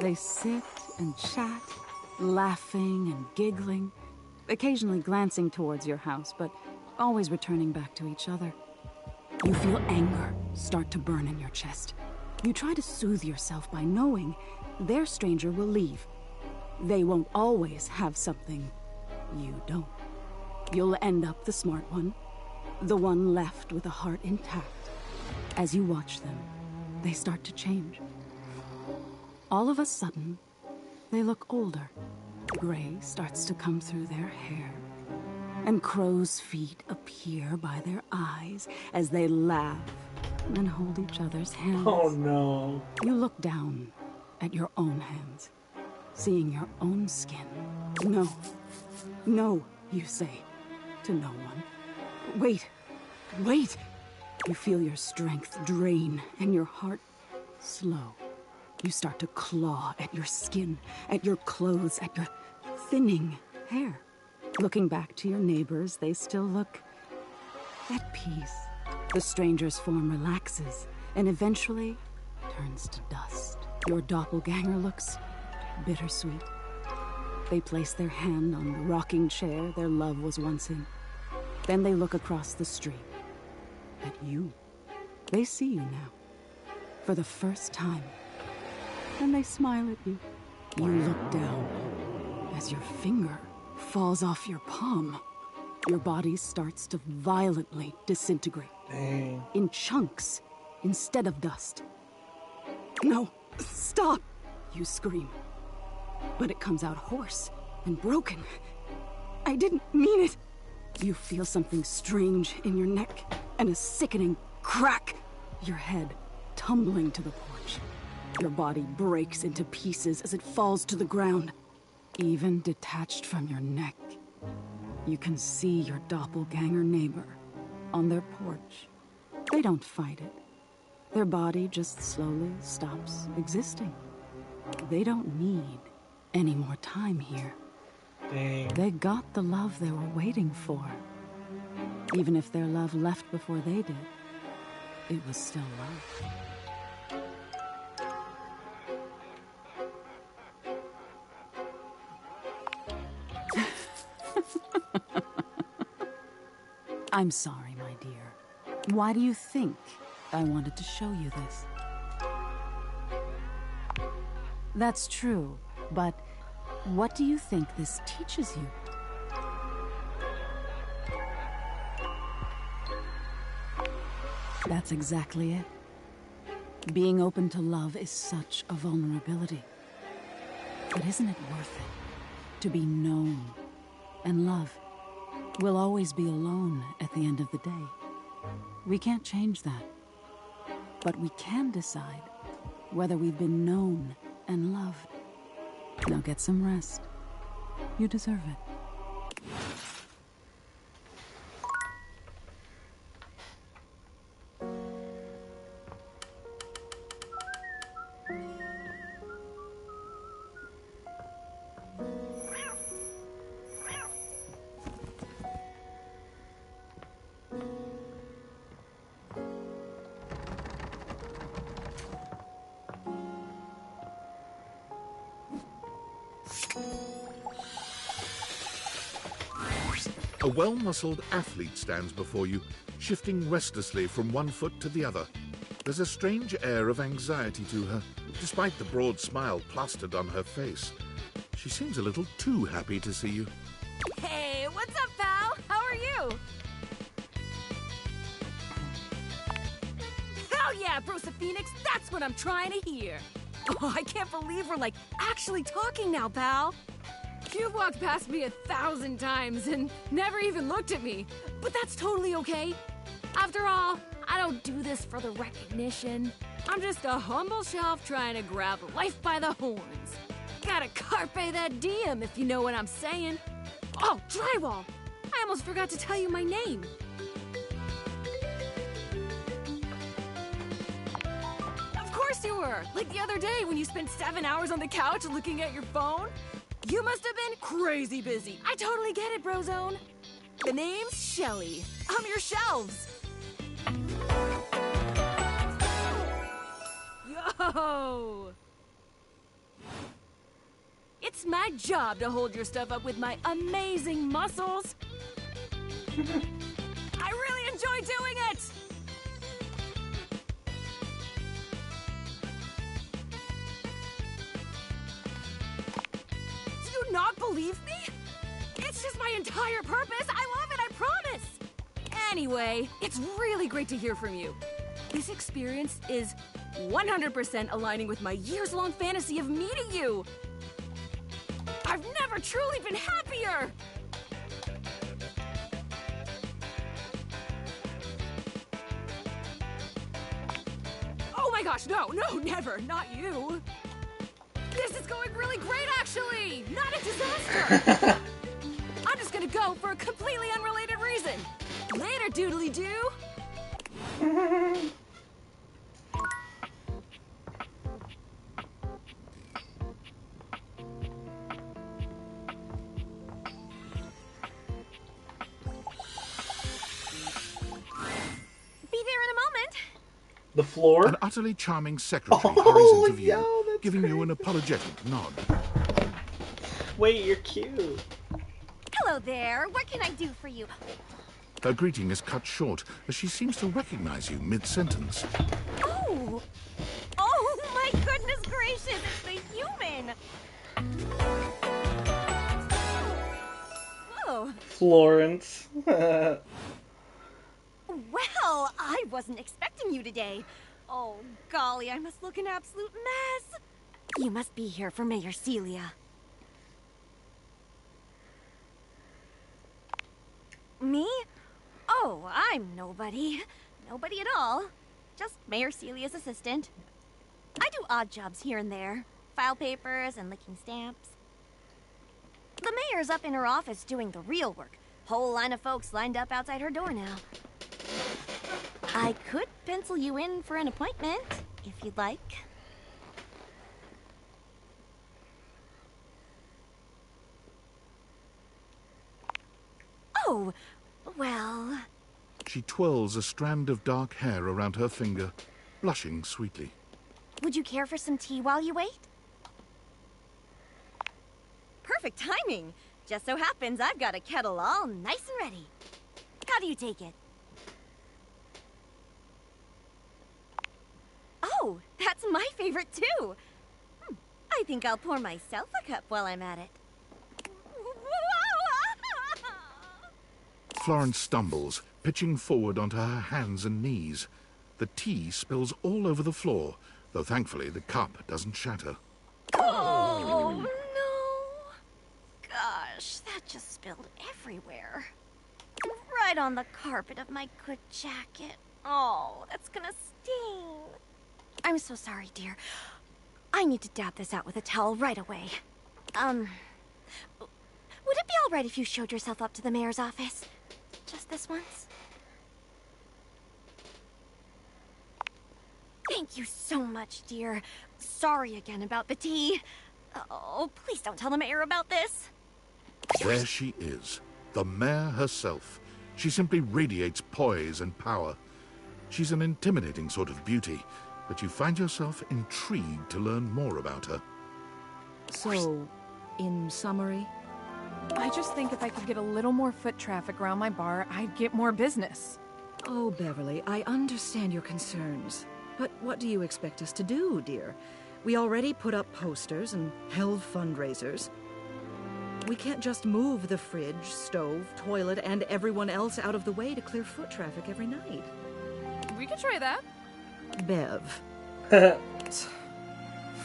They sit and chat, laughing and giggling, occasionally glancing towards your house, but always returning back to each other. You feel anger start to burn in your chest. You try to soothe yourself by knowing their stranger will leave. They won't always have something you don't. You'll end up the smart one, the one left with a heart intact. As you watch them, they start to change. All of a sudden, they look older. Gray starts to come through their hair, and crow's feet appear by their eyes as they laugh and hold each other's hands. Oh no. You look down at your own hands, seeing your own skin. No, no, you say to no one. Wait, wait. You feel your strength drain and your heart slow. You start to claw at your skin, at your clothes, at your thinning hair. Looking back to your neighbors, they still look at peace. The stranger's form relaxes and eventually turns to dust. Your doppelganger looks bittersweet. They place their hand on the rocking chair their love was once in. Then they look across the street at you. They see you now. For the first time, and they smile at you. You look down as your finger falls off your palm. Your body starts to violently disintegrate. Dang. In chunks instead of dust. No, stop! You scream. But it comes out hoarse and broken. I didn't mean it. You feel something strange in your neck and a sickening crack. Your head tumbling to the porch. Your body breaks into pieces as it falls to the ground. Even detached from your neck, you can see your doppelganger neighbor on their porch. They don't fight it. Their body just slowly stops existing. They don't need any more time here. Dang. They got the love they were waiting for. Even if their love left before they did, it was still love. I'm sorry, my dear. Why do you think I wanted to show you this? That's true, but what do you think this teaches you? That's exactly it. Being open to love is such a vulnerability. But isn't it worth it to be known and love? We'll always be alone at the end of the day. We can't change that. But we can decide whether we've been known and loved. Now get some rest. You deserve it. A well-muscled athlete stands before you, shifting restlessly from one foot to the other. There's a strange air of anxiety to her, despite the broad smile plastered on her face. She seems a little too happy to see you. Hey, what's up, pal? How are you? Hell yeah, Brosa Phoenix, that's what I'm trying to hear. Oh, I can't believe we're, like, actually talking now, pal. You've walked past me 1,000 times and never even looked at me, but that's totally okay. After all, I don't do this for the recognition. I'm just a humble shelf trying to grab life by the horns. Gotta carpe that diem, if you know what I'm saying. Oh, Drywall! I almost forgot to tell you my name. Of course you were! Like the other day when you spent 7 hours on the couch looking at your phone. You must have been crazy busy. I totally get it, Brozone. The name's Shelly. I'm your shelves. Yo! It's my job to hold your stuff up with my amazing muscles. I really enjoy doing it! Do you not believe me? It's just my entire purpose. I love it, I promise. Anyway, it's really great to hear from you. This experience is 100% aligning with my years-long fantasy of meeting you. I've never truly been happier! Oh my gosh, no, never, not you. This is going really great, actually! Not a disaster! I'm just gonna go for a completely unrelated reason. Later, doodly-doo! The floor? An utterly charming secretary hurries into view, giving you an apologetic nod. Wait, you're cute. Hello there. What can I do for you? Her greeting is cut short, as she seems to recognize you mid-sentence. Oh! Oh, my goodness gracious! gracious, it's the human! Whoa. Florence. Well, I wasn't expecting you today. Oh, golly, I must look an absolute mess. You must be here for Mayor Celia. Me? Oh, I'm nobody. Nobody at all. Just Mayor Celia's assistant. I do odd jobs here and there. File papers and licking stamps. The mayor's up in her office doing the real work. Whole line of folks lined up outside her door now. I could pencil you in for an appointment, if you'd like. Oh, well... She twirls a strand of dark hair around her finger, blushing sweetly. Would you care for some tea while you wait? Perfect timing. Just so happens I've got a kettle all nice and ready. How do you take it? Oh, that's my favorite too. I think I'll pour myself a cup while I'm at it. Florence stumbles, pitching forward onto her hands and knees. The tea spills all over the floor, though thankfully the cup doesn't shatter. Oh, no. Gosh, that just spilled everywhere. Right on the carpet of my good jacket. Oh, that's gonna sting. I'm so sorry, dear. I need to dab this out with a towel right away. Would it be all right if you showed yourself up to the mayor's office? Just this once? Thank you so much, dear. Sorry again about the tea. Oh, please don't tell the mayor about this. There she is, the mayor herself. She simply radiates poise and power. She's an intimidating sort of beauty, but you find yourself intrigued to learn more about her. So, in summary? I just think if I could get a little more foot traffic around my bar, I'd get more business. Oh, Beverly, I understand your concerns. But what do you expect us to do, dear? We already put up posters and held fundraisers. We can't just move the fridge, stove, toilet, and everyone else out of the way to clear foot traffic every night. We could try that. Bev.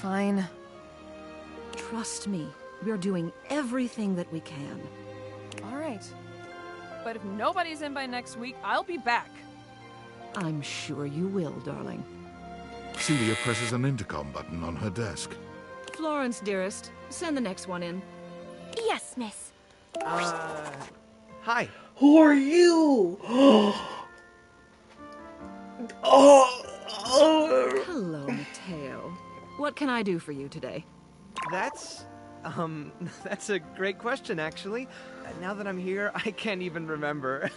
Fine. Trust me, we're doing everything that we can. All right. But if nobody's in by next week, I'll be back. I'm sure you will, darling. Celia presses an intercom button on her desk. Florence, dearest, send the next one in. Yes, miss. Hi. Who are you? Hello, Mateo. What can I do for you today? That's a great question, actually. Now that I'm here, I can't even remember.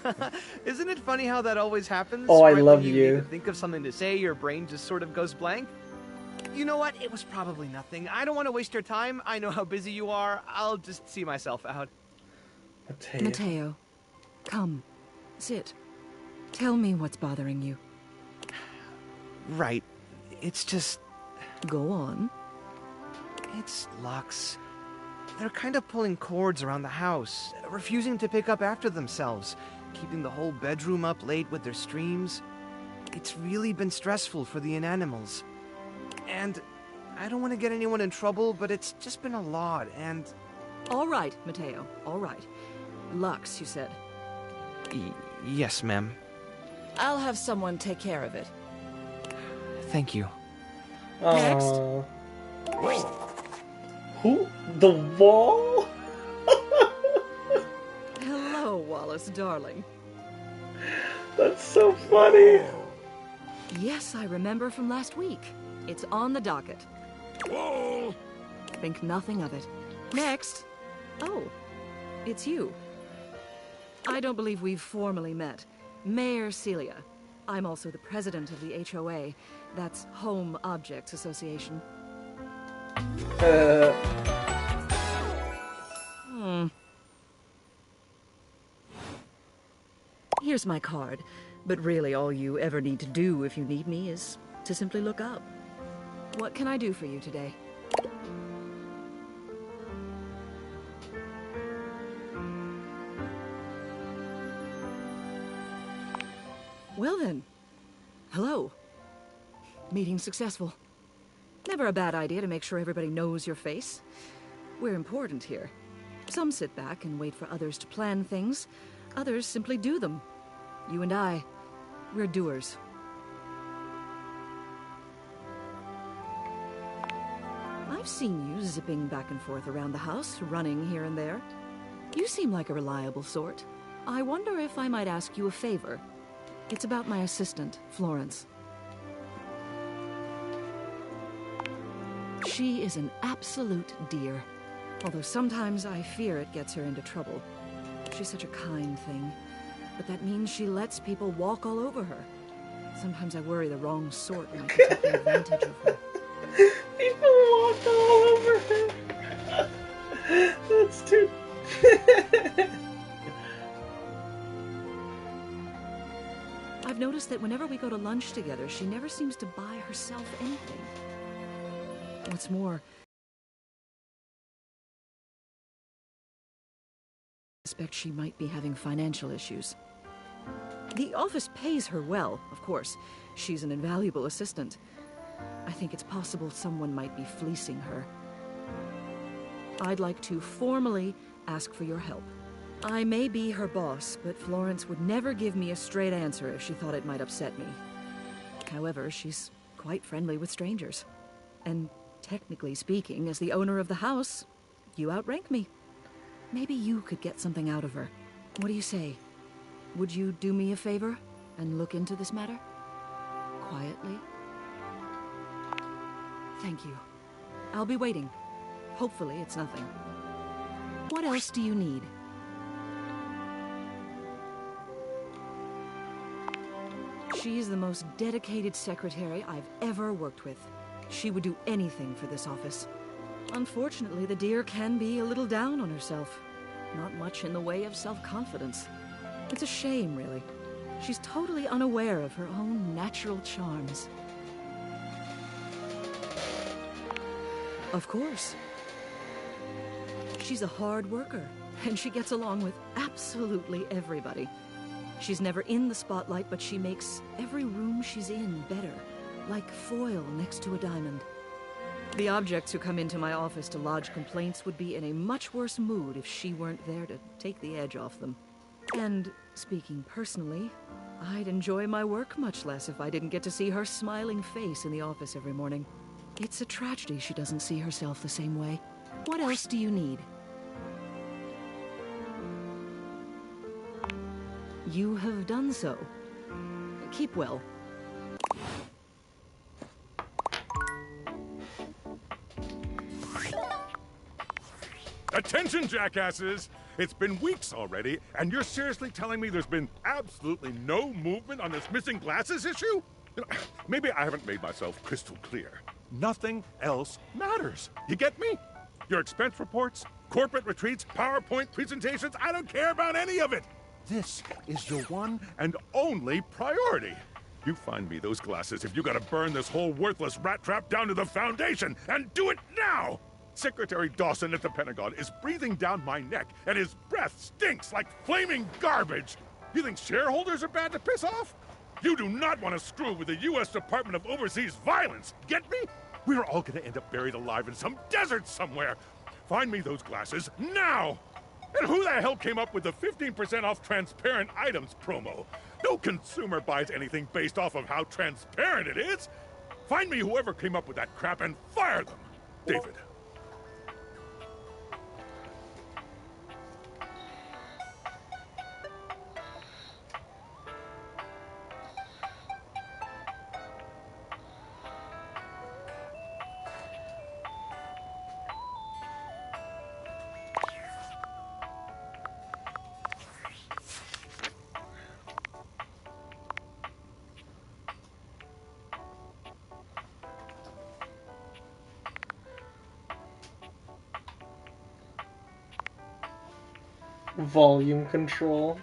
Isn't it funny how that always happens? Oh, I right love when you you. need to think of something to say, your brain just sort of goes blank. You know what? It was probably nothing. I don't want to waste your time. I know how busy you are. I'll just see myself out. Mateo, come. Sit. Tell me what's bothering you. Right. It's just... Go on. It's Lux. They're kind of pulling cords around the house, refusing to pick up after themselves, keeping the whole bedroom up late with their streams. It's really been stressful for the inanimals. And I don't want to get anyone in trouble, but it's just been a lot, and... All right, Mateo, all right. Lux, you said. Yes, ma'am. I'll have someone take care of it. Thank you. Next. Who? The wall? Hello, Wallace, darling. That's so funny. Yes, I remember from last week. It's on the docket. Whoa! Think nothing of it. Next. Oh, it's you. I don't believe we've formally met. Mayor Celia. I'm also the president of the HOA. That's Home Objects Association. Here's my card, but really all you ever need to do if you need me is to simply look up. What can I do for you today? Well then, hello. Meeting successful. Never a bad idea to make sure everybody knows your face. We're important here. Some sit back and wait for others to plan things. Others simply do them. You and I, we're doers. I've seen you zipping back and forth around the house, running here and there. You seem like a reliable sort. I wonder if I might ask you a favor. It's about my assistant, Florence. She is an absolute dear, although sometimes I fear it gets her into trouble. She's such a kind thing, but that means she lets people walk all over her. Sometimes I worry the wrong sort might be taking advantage of her. People walk all over her. That's too... I've noticed that whenever we go to lunch together, she never seems to buy herself anything. What's more, I suspect she might be having financial issues. The office pays her well, of course. She's an invaluable assistant. I think it's possible someone might be fleecing her. I'd like to formally ask for your help. I may be her boss, but Florence would never give me a straight answer if she thought it might upset me. However, she's quite friendly with strangers. And technically speaking, as the owner of the house, you outrank me. Maybe you could get something out of her. What do you say? Would you do me a favor and look into this matter? Quietly? Thank you. I'll be waiting. Hopefully it's nothing. What else do you need? She's the most dedicated secretary I've ever worked with. She would do anything for this office. Unfortunately, the dear can be a little down on herself. Not much in the way of self-confidence. It's a shame, really. She's totally unaware of her own natural charms. Of course. She's a hard worker, and she gets along with absolutely everybody. She's never in the spotlight, but she makes every room she's in better, like foil next to a diamond. The objects who come into my office to lodge complaints would be in a much worse mood if she weren't there to take the edge off them. And, speaking personally, I'd enjoy my work much less if I didn't get to see her smiling face in the office every morning. It's a tragedy she doesn't see herself the same way. What else do you need? You have done so. Keep well. Attention, jackasses! It's been weeks already, and you're seriously telling me there's been absolutely no movement on this missing glasses issue? You know, maybe I haven't made myself crystal clear. Nothing else matters. You get me? Your expense reports, corporate retreats, PowerPoint presentations, I don't care about any of it. This is your one and only priority. You find me those glasses if you gotta burn this whole worthless rat trap down to the foundation, and do it now! Secretary Dawson at the Pentagon is breathing down my neck, and his breath stinks like flaming garbage. You think shareholders are bad to piss off? You do not want to screw with the U.S. Department of Overseas Violence, get me? We're all gonna end up buried alive in some desert somewhere. Find me those glasses now! And who the hell came up with the 15% off transparent items promo? No consumer buys anything based off of how transparent it is. Find me whoever came up with that crap and fire them. David. Volume control.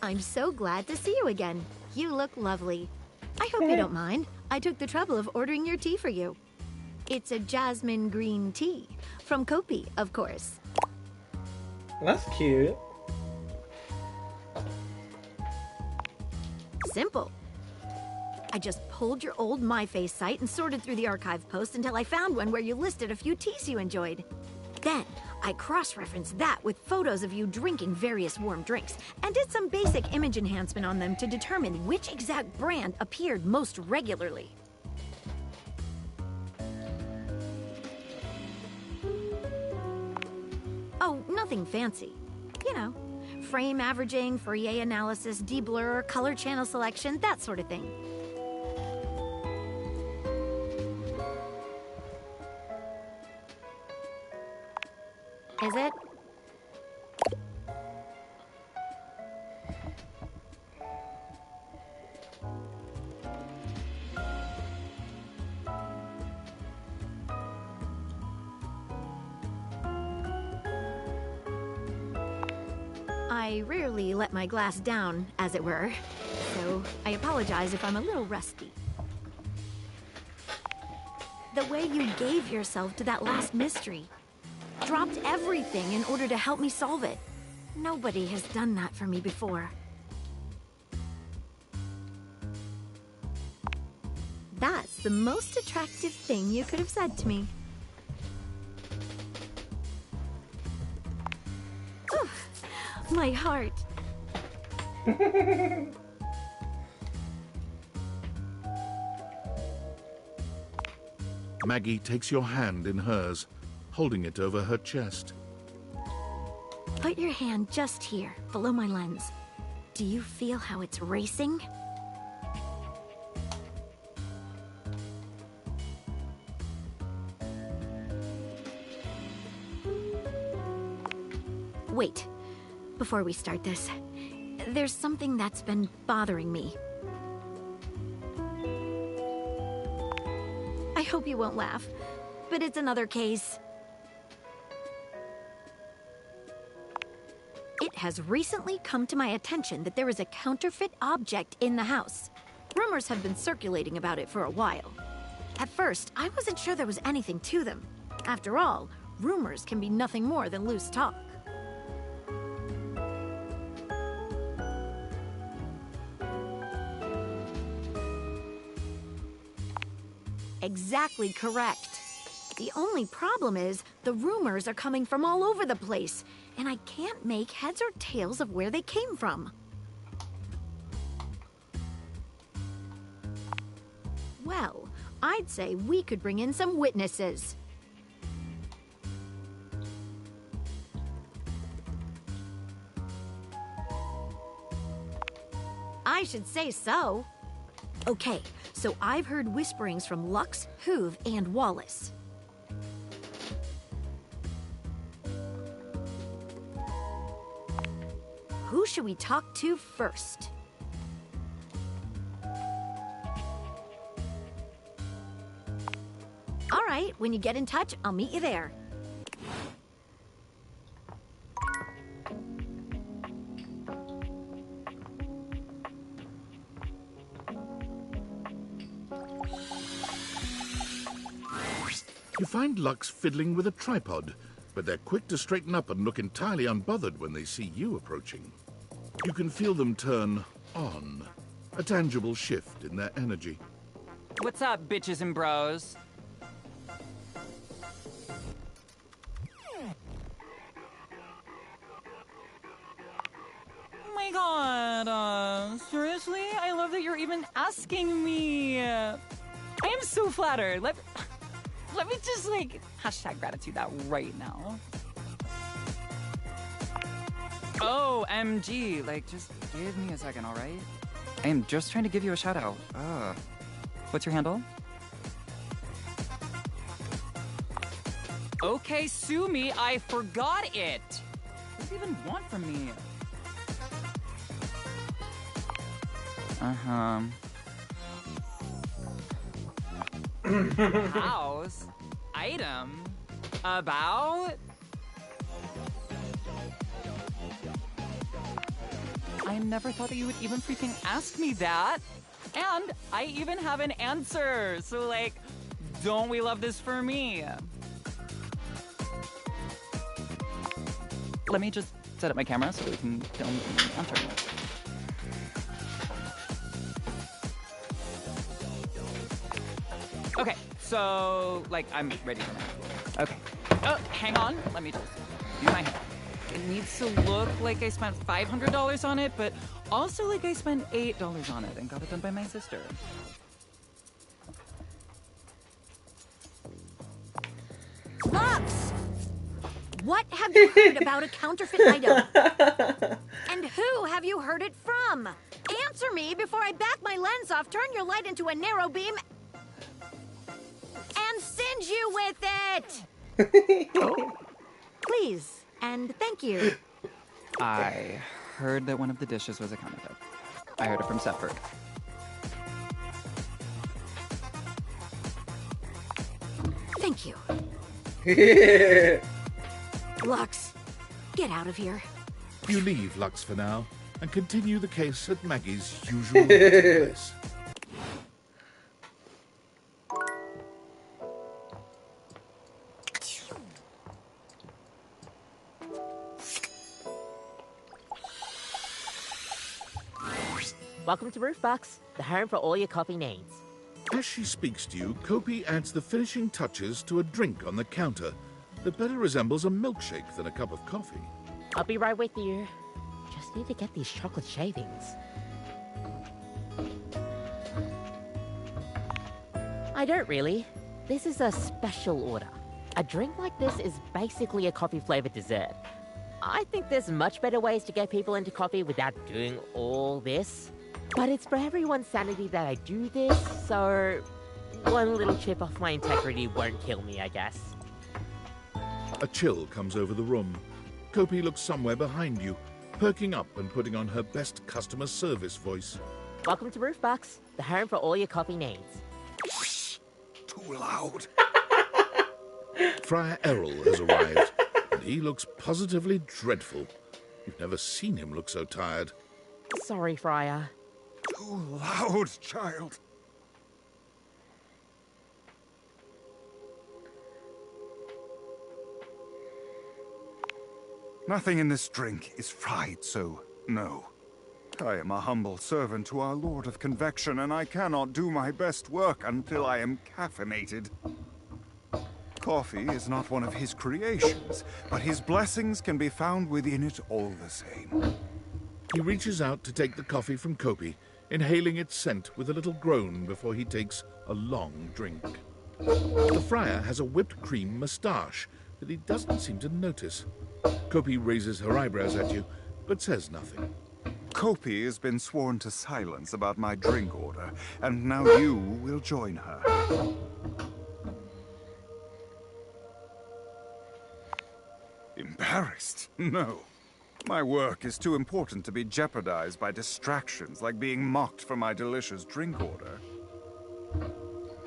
I'm so glad to see you again. You look lovely. I hope you don't mind. I took the trouble of ordering your tea for you. It's a jasmine green tea. From Kopi, of course. That's cute. Simple. I just pulled your old MyFace site and sorted through the archive posts until I found one where you listed a few teas you enjoyed. Then, I cross-referenced that with photos of you drinking various warm drinks and did some basic image enhancement on them to determine which exact brand appeared most regularly. Oh, nothing fancy. You know, frame averaging, Fourier analysis, deblur, color channel selection, that sort of thing. Is it? I rarely let my glass down, as it were, so I apologize if I'm a little rusty. The way you gave yourself to that last mystery. Dropped everything in order to help me solve it. Nobody has done that for me before. That's the most attractive thing you could have said to me. Oof, my heart. Maggie takes your hand in hers, holding it over her chest. Put your hand just here, below my lens. Do you feel how it's racing? Wait, before we start this, there's something that's been bothering me. I hope you won't laugh, but it's another case. It has recently come to my attention that there is a counterfeit object in the house. Rumors have been circulating about it for a while. At first, I wasn't sure there was anything to them. After all, rumors can be nothing more than loose talk. Exactly correct. The only problem is, the rumors are coming from all over the place, and I can't make heads or tails of where they came from. Well, I'd say we could bring in some witnesses. I should say so. Okay, so I've heard whisperings from Lux, Hoove, and Wallace. Who should we talk to first? All right, when you get in touch, I'll meet you there. You find Lux fiddling with a tripod, but they're quick to straighten up and look entirely unbothered when they see you approaching. You can feel them turn on, a tangible shift in their energy. What's up, bitches and bros? Oh my god, seriously? I love that you're even asking me. I am so flattered. Let me just, like, hashtag gratitude that right now. Oh, MG, like, just give me a second, all right? I am just trying to give you a shout out. What's your handle? Okay, sue me, I forgot it. What do you even want from me? House? Item? About? I never thought that you would even freaking ask me that. And I even have an answer. So, like, don't we love this for me? Let me just set up my camera so we can film the answer. Okay, so, like, I'm ready for my... Okay. Oh, hang on. Let me just do my hair. It needs to look like I spent $500 on it, but also like I spent $8 on it and got it done by my sister. Lux! What have you heard about a counterfeit item? And who have you heard it from? Answer me before I back my lens off, turn your light into a narrow beam, and singe you with it! Please, and thank you. I heard that one of the dishes was a counterfeit. I heard it from Sephiroth. Thank you. Lux, get out of here. You leave Lux for now and continue the case at Maggie's usual place. Welcome to Roofbox, the home for all your coffee needs. As she speaks to you, Kopi adds the finishing touches to a drink on the counter that better resembles a milkshake than a cup of coffee. I'll be right with you. Just need to get these chocolate shavings. I don't really. This is a special order. A drink like this is basically a coffee-flavored dessert. I think there's much better ways to get people into coffee without doing all this. But it's for everyone's sanity that I do this, so one little chip off my integrity won't kill me, I guess. A chill comes over the room. Kopi looks somewhere behind you, perking up and putting on her best customer service voice. Welcome to Roofbox, the home for all your coffee needs. Shh! Too loud. Friar Errol has arrived, and he looks positively dreadful. You've never seen him look so tired. Sorry, Friar. Too loud, child. Nothing in this drink is fried, so no. I am a humble servant to our Lord of Convection, and I cannot do my best work until I am caffeinated. Coffee is not one of his creations, but his blessings can be found within it all the same. He reaches out to take the coffee from Kopi, inhaling its scent with a little groan before he takes a long drink. The friar has a whipped cream moustache that he doesn't seem to notice. Kopi raises her eyebrows at you, but says nothing. Kopi has been sworn to silence about my drink order, and now you will join her. Embarrassed? No. My work is too important to be jeopardized by distractions like being mocked for my delicious drink order.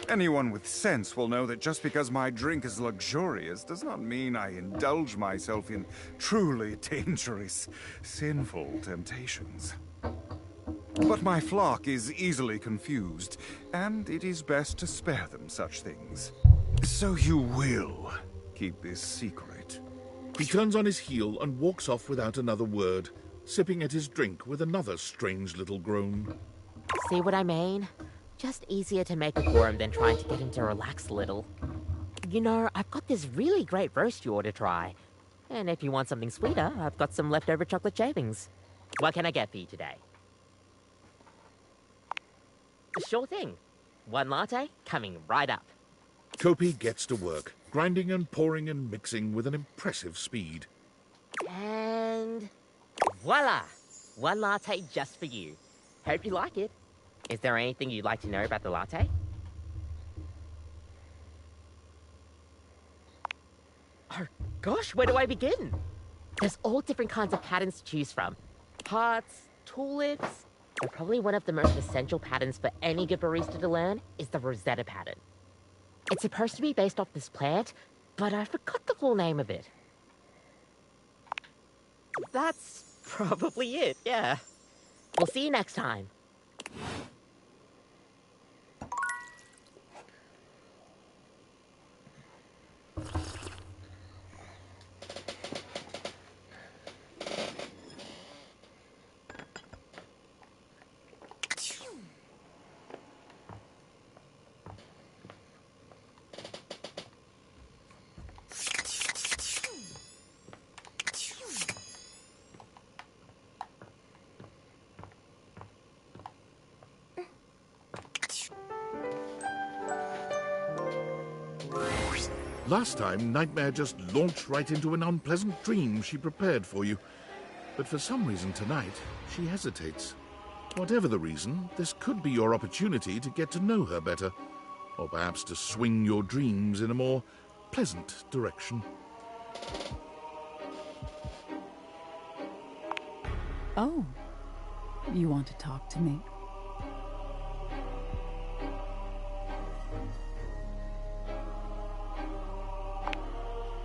Anyone with sense will know that just because my drink is luxurious does not mean I indulge myself in truly dangerous, sinful temptations. But my flock is easily confused, and it is best to spare them such things. So you will keep this secret. He turns on his heel and walks off without another word, sipping at his drink with another strange little groan. See what I mean? Just easier to make a quorum than trying to get him to relax a little. You know, I've got this really great roast you ought to try. And if you want something sweeter, I've got some leftover chocolate shavings. What can I get for you today? Sure thing. One latte coming right up. Kopi gets to work, grinding and pouring and mixing with an impressive speed. And voila! One latte just for you. Hope you like it. Is there anything you'd like to know about the latte? Oh gosh, where do I begin? There's all different kinds of patterns to choose from. Hearts, tulips, but probably one of the most essential patterns for any good barista to learn is the Rosetta pattern. It's supposed to be based off this plant, but I forgot the full name of it. That's probably it, yeah. We'll see you next time. Last time, Nightmare just launched right into an unpleasant dream she prepared for you. But for some reason tonight, she hesitates. Whatever the reason, this could be your opportunity to get to know her better, or perhaps to swing your dreams in a more pleasant direction. Oh, you want to talk to me?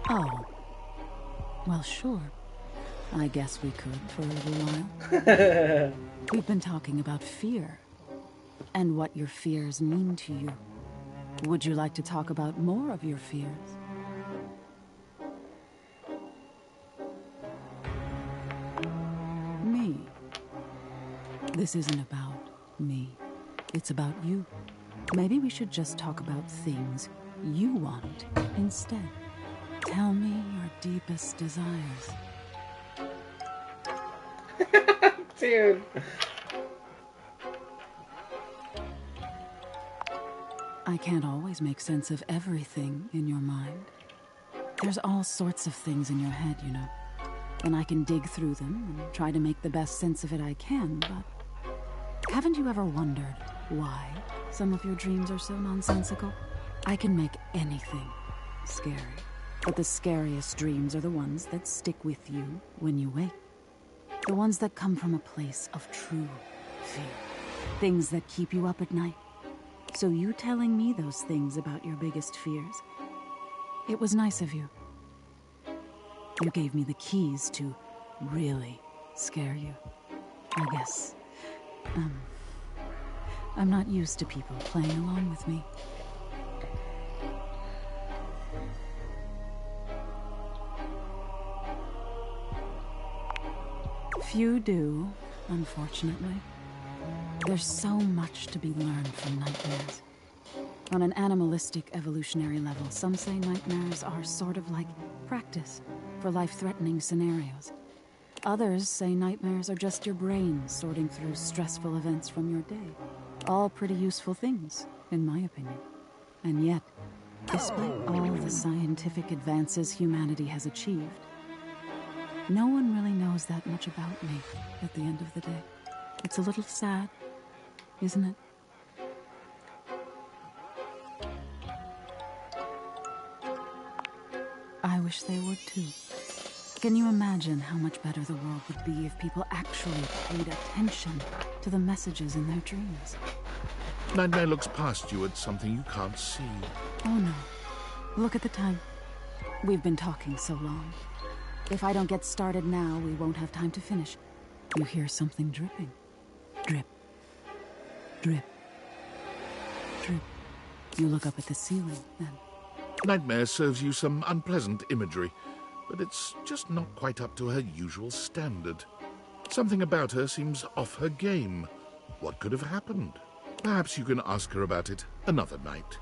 Oh, well, sure. I guess we could for a little while. We've been talking about fear, and what your fears mean to you. Would you like to talk about more of your fears? Me. This isn't about me. It's about you. Maybe we should just talk about things you want instead. Tell me your deepest desires. Dude. I can't always make sense of everything in your mind. There's all sorts of things in your head, you know. And I can dig through them and try to make the best sense of it I can, but haven't you ever wondered why some of your dreams are so nonsensical? I can make anything scary. But the scariest dreams are the ones that stick with you when you wake. The ones that come from a place of true fear. Things that keep you up at night. So you telling me those things about your biggest fears, it was nice of you. You gave me the keys to really scare you. I guess. I'm not used to people playing along with me. Few do, unfortunately. There's so much to be learned from nightmares. On an animalistic evolutionary level, some say nightmares are sort of like practice for life-threatening scenarios. Others say nightmares are just your brain sorting through stressful events from your day. All pretty useful things, in my opinion. And yet, despite all the scientific advances humanity has achieved, no one really knows that much about me at the end of the day. It's a little sad, isn't it? I wish they would too. Can you imagine how much better the world would be if people actually paid attention to the messages in their dreams? Nightmare looks past you at something you can't see. Oh no. Look at the time. We've been talking so long. If I don't get started now, we won't have time to finish. You hear something dripping. Drip. Drip. Drip. You look up at the ceiling, then. Nightmare serves you some unpleasant imagery, but it's just not quite up to her usual standard. Something about her seems off her game. What could have happened? Perhaps you can ask her about it another night.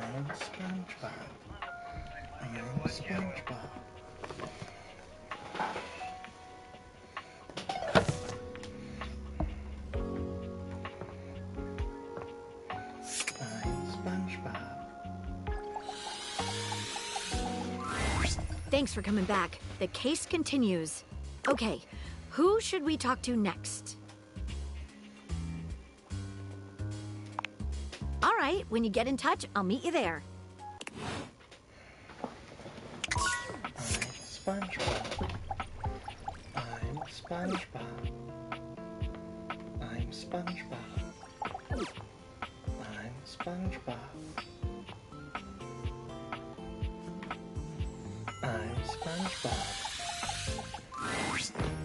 I'm SpongeBob. I'm SpongeBob. Thanks for coming back. The case continues. Okay, who should we talk to next? All right, when you get in touch, I'll meet you there. SpongeBob. I'm SpongeBob. I'm SpongeBob. I'm SpongeBob. I'm SpongeBob.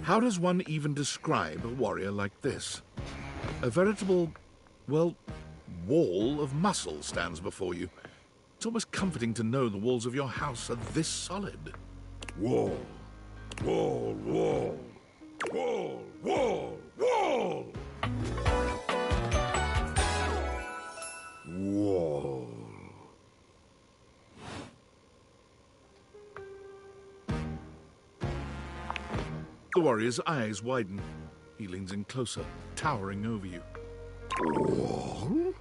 How does one even describe a warrior like this? A veritable, well, wall of muscle stands before you. It's almost comforting to know the walls of your house are this solid. Wall, wall, wall, wall, wall, wall. Wall. The warrior's eyes widen. He leans in closer, towering over you. Wall?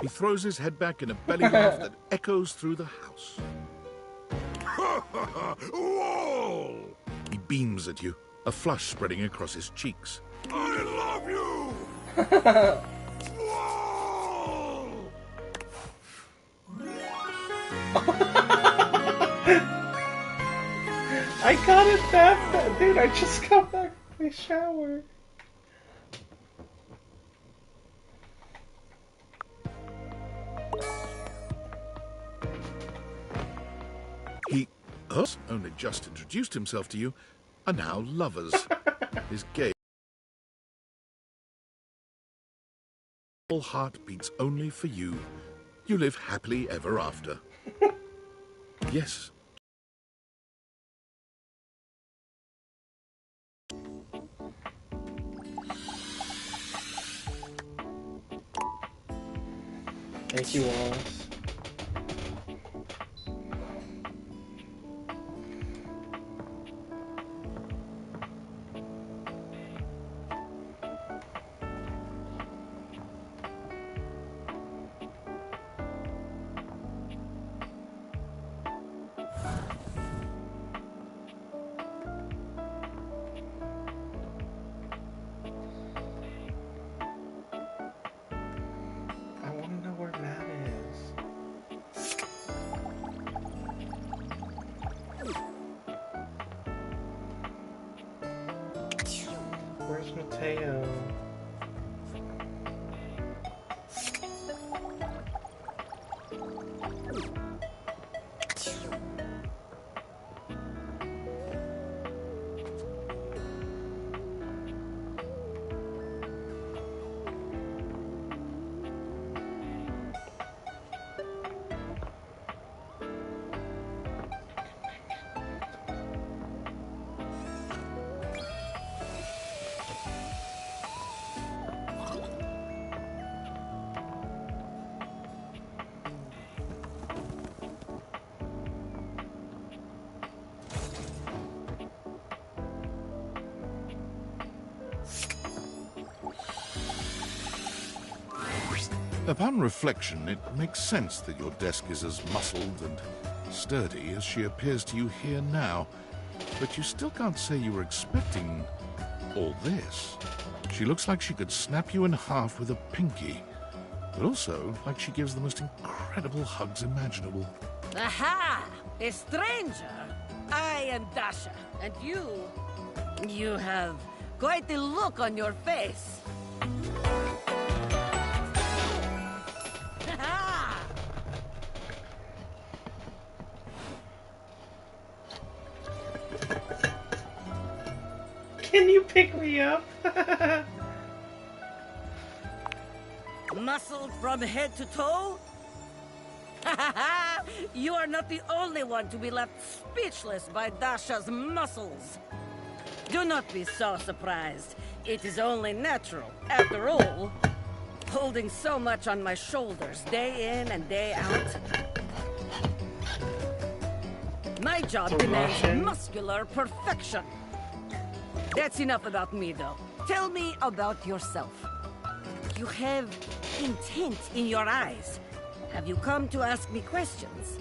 He throws his head back in a belly laugh that echoes through the house. Wall! He beams at you, a flush spreading across his cheeks. I love you! I got it that fast. Dude, I just got back from my shower. He, only just introduced himself to you, are now lovers. His gaze, all heart beats only for you. You live happily ever after. Yes. Thank you, Wallace. I want to know where Matt is. Where's Mateo? Upon reflection, it makes sense that your desk is as muscled and sturdy as she appears to you here now. But you still can't say you were expecting all this. She looks like she could snap you in half with a pinky, but also like she gives the most incredible hugs imaginable. Aha! A stranger! I am Dasha, and you have quite the look on your face. Can you pick me up? Muscled from head to toe? You are not the only one to be left speechless by Dasha's muscles. Do not be so surprised. It is only natural. After all, holding so much on my shoulders day in and day out. My job demands muscular perfection. That's enough about me, though. Tell me about yourself. You have intent in your eyes. Have you come to ask me questions?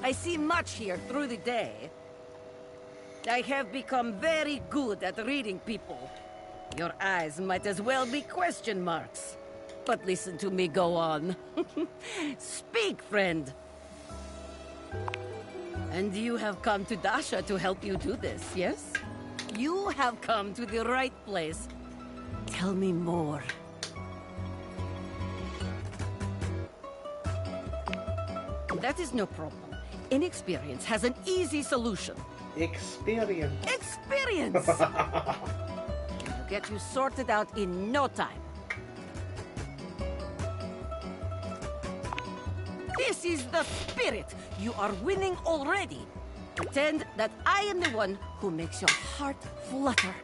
I see much here through the day. I have become very good at reading people. Your eyes might as well be question marks. But listen to me go on. Speak, friend. And you have come to Dasha to help you do this, yes? You have come to the right place. Tell me more. That is no problem. Inexperience has an easy solution. Experience. Experience! It'll get you sorted out in no time. This is the spirit. You are winning already. Pretend that I am the one who makes your heart flutter.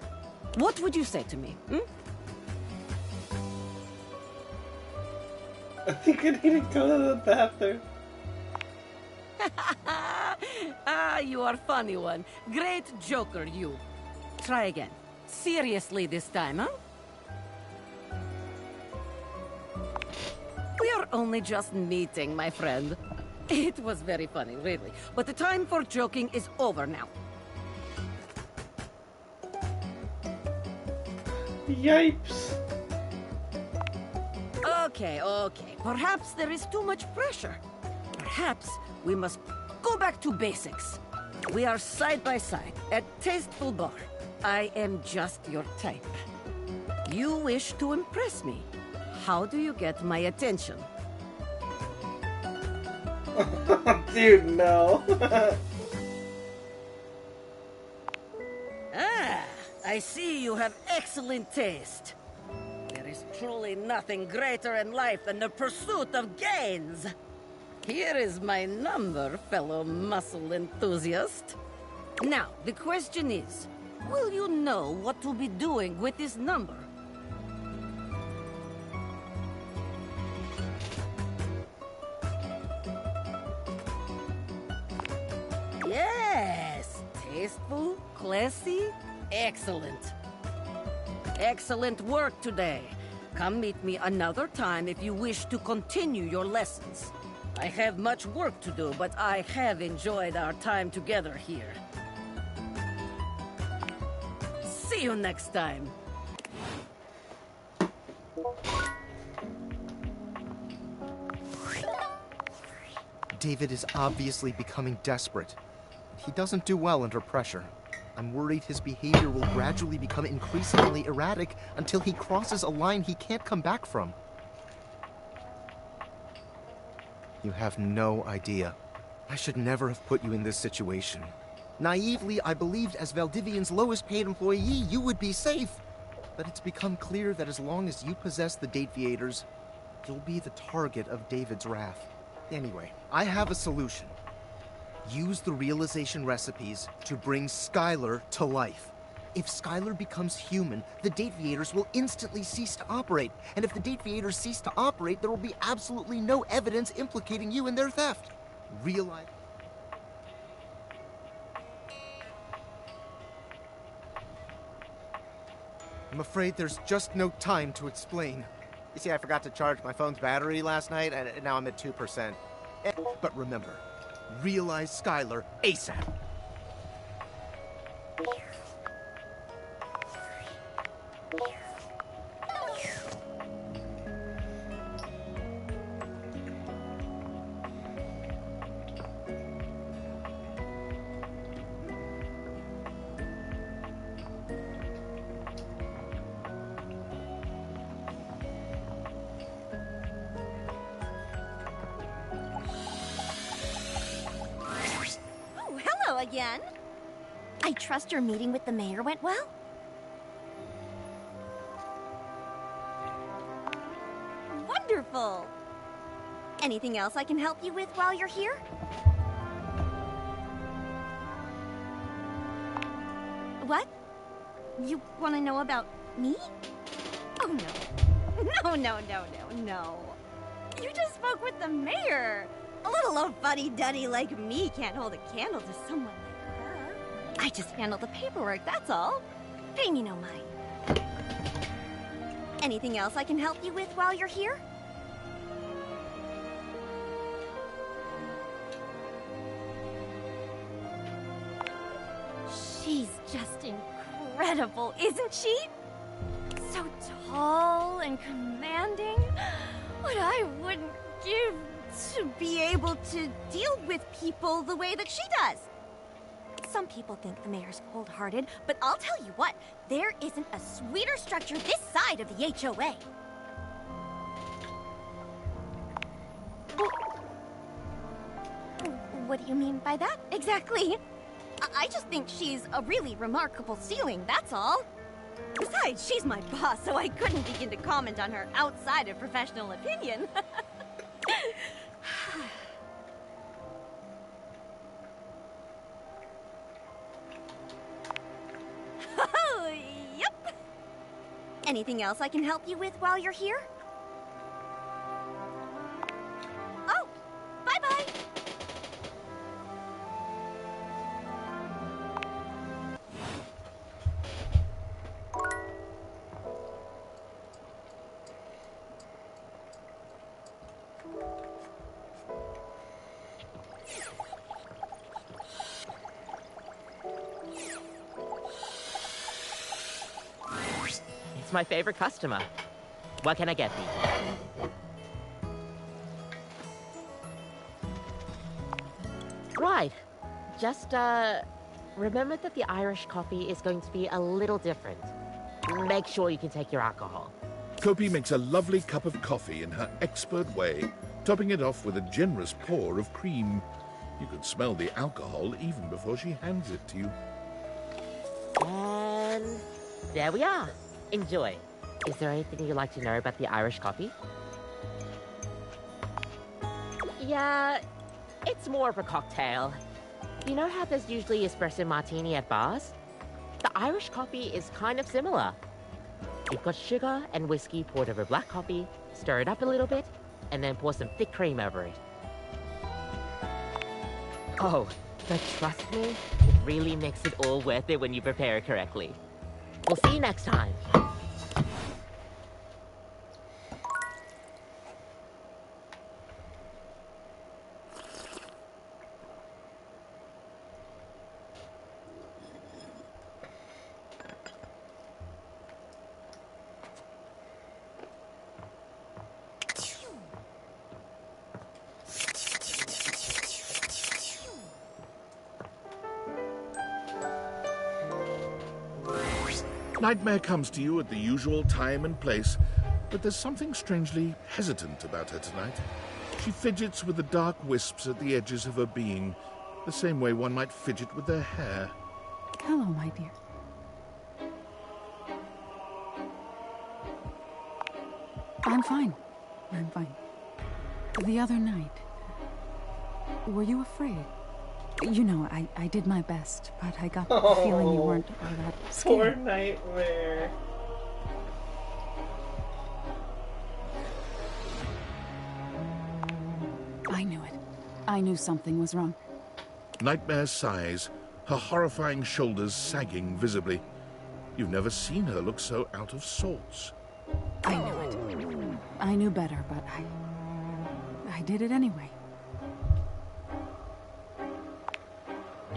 What would you say to me, I think I need to go to the bathroom. You are funny one. Great joker, you. Try again. Seriously this time, huh? We are only just meeting, my friend. It was very funny, really. But the time for joking is over now. Yipes. Okay. Perhaps there is too much pressure. Perhaps we must go back to basics. We are side by side at Tasteful Bar. I am just your type. You wish to impress me. How do you get my attention? Dude, no. I see you have excellent taste. There is truly nothing greater in life than the pursuit of gains. Here is my number, fellow muscle enthusiast. Now, the question is, will you know what to be doing with this number? Yes! Tasteful, classy, excellent. Excellent work today. Come meet me another time if you wish to continue your lessons. I have much work to do, but I have enjoyed our time together here. See you next time. David is obviously becoming desperate. He doesn't do well under pressure. I'm worried his behavior will gradually become increasingly erratic until he crosses a line he can't come back from. You have no idea. I should never have put you in this situation. Naively, I believed as Valdivian's lowest paid employee, you would be safe. But it's become clear that as long as you possess the Dateviators, you'll be the target of David's wrath. Anyway, I have a solution. Use the realization recipes to bring Skylar to life. If Skylar becomes human, the Dateviators will instantly cease to operate. And if the Dateviators cease to operate, there will be absolutely no evidence implicating you in their theft. Realize... I'm afraid there's just no time to explain. You see, I forgot to charge my phone's battery last night, and now I'm at 2%. But remember, realize Skylar ASAP. Again? I trust your meeting with the mayor went well? Wonderful! Anything else I can help you with while you're here? What? You want to know about me? Oh, no. No. You just spoke with the mayor. A little old fuddy-duddy like me can't hold a candle to someone like her. I just handle the paperwork, that's all. Pay me no mind. Anything else I can help you with while you're here? She's just incredible, isn't she? So tall and commanding. What I wouldn't give to be able to deal with people the way that she does. Some people think the mayor's cold-hearted, but I'll tell you what, there isn't a sweeter structure this side of the HOA. What do you mean by that, exactly? I just think she's a really remarkable ceiling, that's all. Besides, she's my boss, so I couldn't begin to comment on her outside of professional opinion. Oh, yep. Anything else I can help you with while you're here? Oh, bye-bye. It's my favorite customer. What can I get you? Right. Just, remember that the Irish coffee is going to be a little different. Make sure you can take your alcohol. Kopi makes a lovely cup of coffee in her expert way, topping it off with a generous pour of cream. You could smell the alcohol even before she hands it to you. And there we are. Enjoy. Is there anything you'd like to know about the Irish coffee? Yeah, it's more of a cocktail. You know how there's usually espresso martini at bars? The Irish coffee is kind of similar. You've got sugar and whiskey poured over black coffee, stir it up a little bit, and then pour some thick cream over it. Oh, but trust me, it really makes it all worth it when you prepare it correctly. We'll see you next time. Nightmare comes to you at the usual time and place, but there's something strangely hesitant about her tonight. She fidgets with the dark wisps at the edges of her being, the same way one might fidget with their hair. Hello, my dear. I'm fine. The other night, were you afraid? You know, I did my best, but I got the feeling you weren't all that scared. Poor Nightmare. I knew it. I knew something was wrong. Nightmare sighs, her horrifying shoulders sagging visibly. You've never seen her look so out of sorts. I knew it. I knew better, but I did it anyway.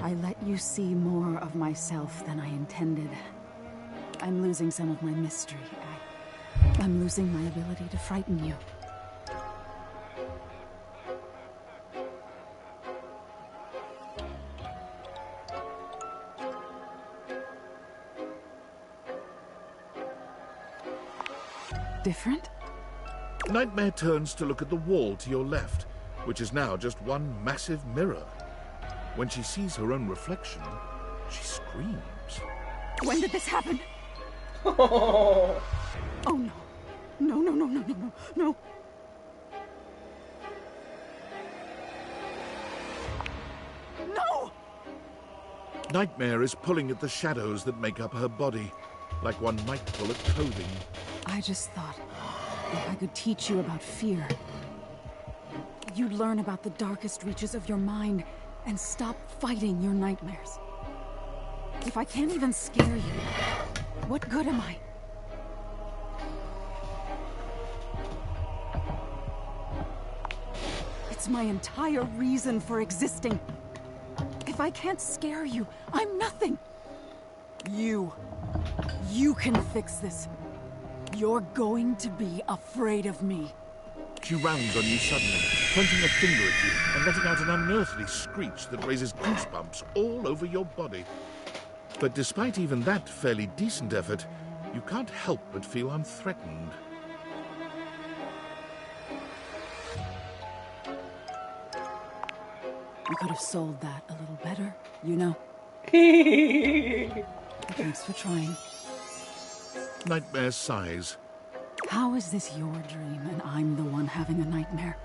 I let you see more of myself than I intended. I'm losing some of my mystery. I'm losing my ability to frighten you. Different? Nightmare turns to look at the wall to your left, which is now just one massive mirror. When she sees her own reflection, She screams. When did this happen? Oh no. No, no, no, no, no, no, no. No! Nightmare is pulling at the shadows that make up her body, like one might pull at clothing. I just thought if I could teach you about fear, you'd learn about the darkest reaches of your mind and stop fighting your nightmares. If I can't even scare you, what good am I? It's my entire reason for existing. If I can't scare you, I'm nothing. You can fix this. You're going to be afraid of me. She rounds on you suddenly, pointing a finger at you and letting out an unearthly screech that raises goosebumps all over your body. But despite even that fairly decent effort, you can't help but feel unthreatened. You could have sold that a little better, you know? Thanks for trying. Nightmare sighs. How is this your dream and I'm the one having a nightmare?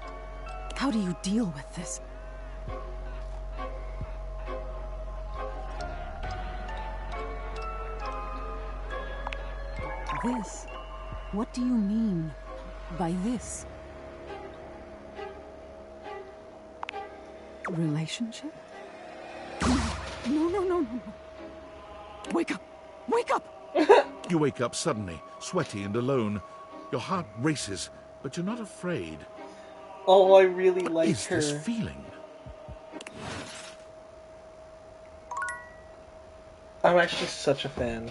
How do you deal with this? This? What do you mean by this? Relationship? No, no, no, no, no. Wake up! Wake up! You wake up suddenly, sweaty and alone. Your heart races, but you're not afraid. Oh, I really like What is her. this feeling? I'm actually such a fan.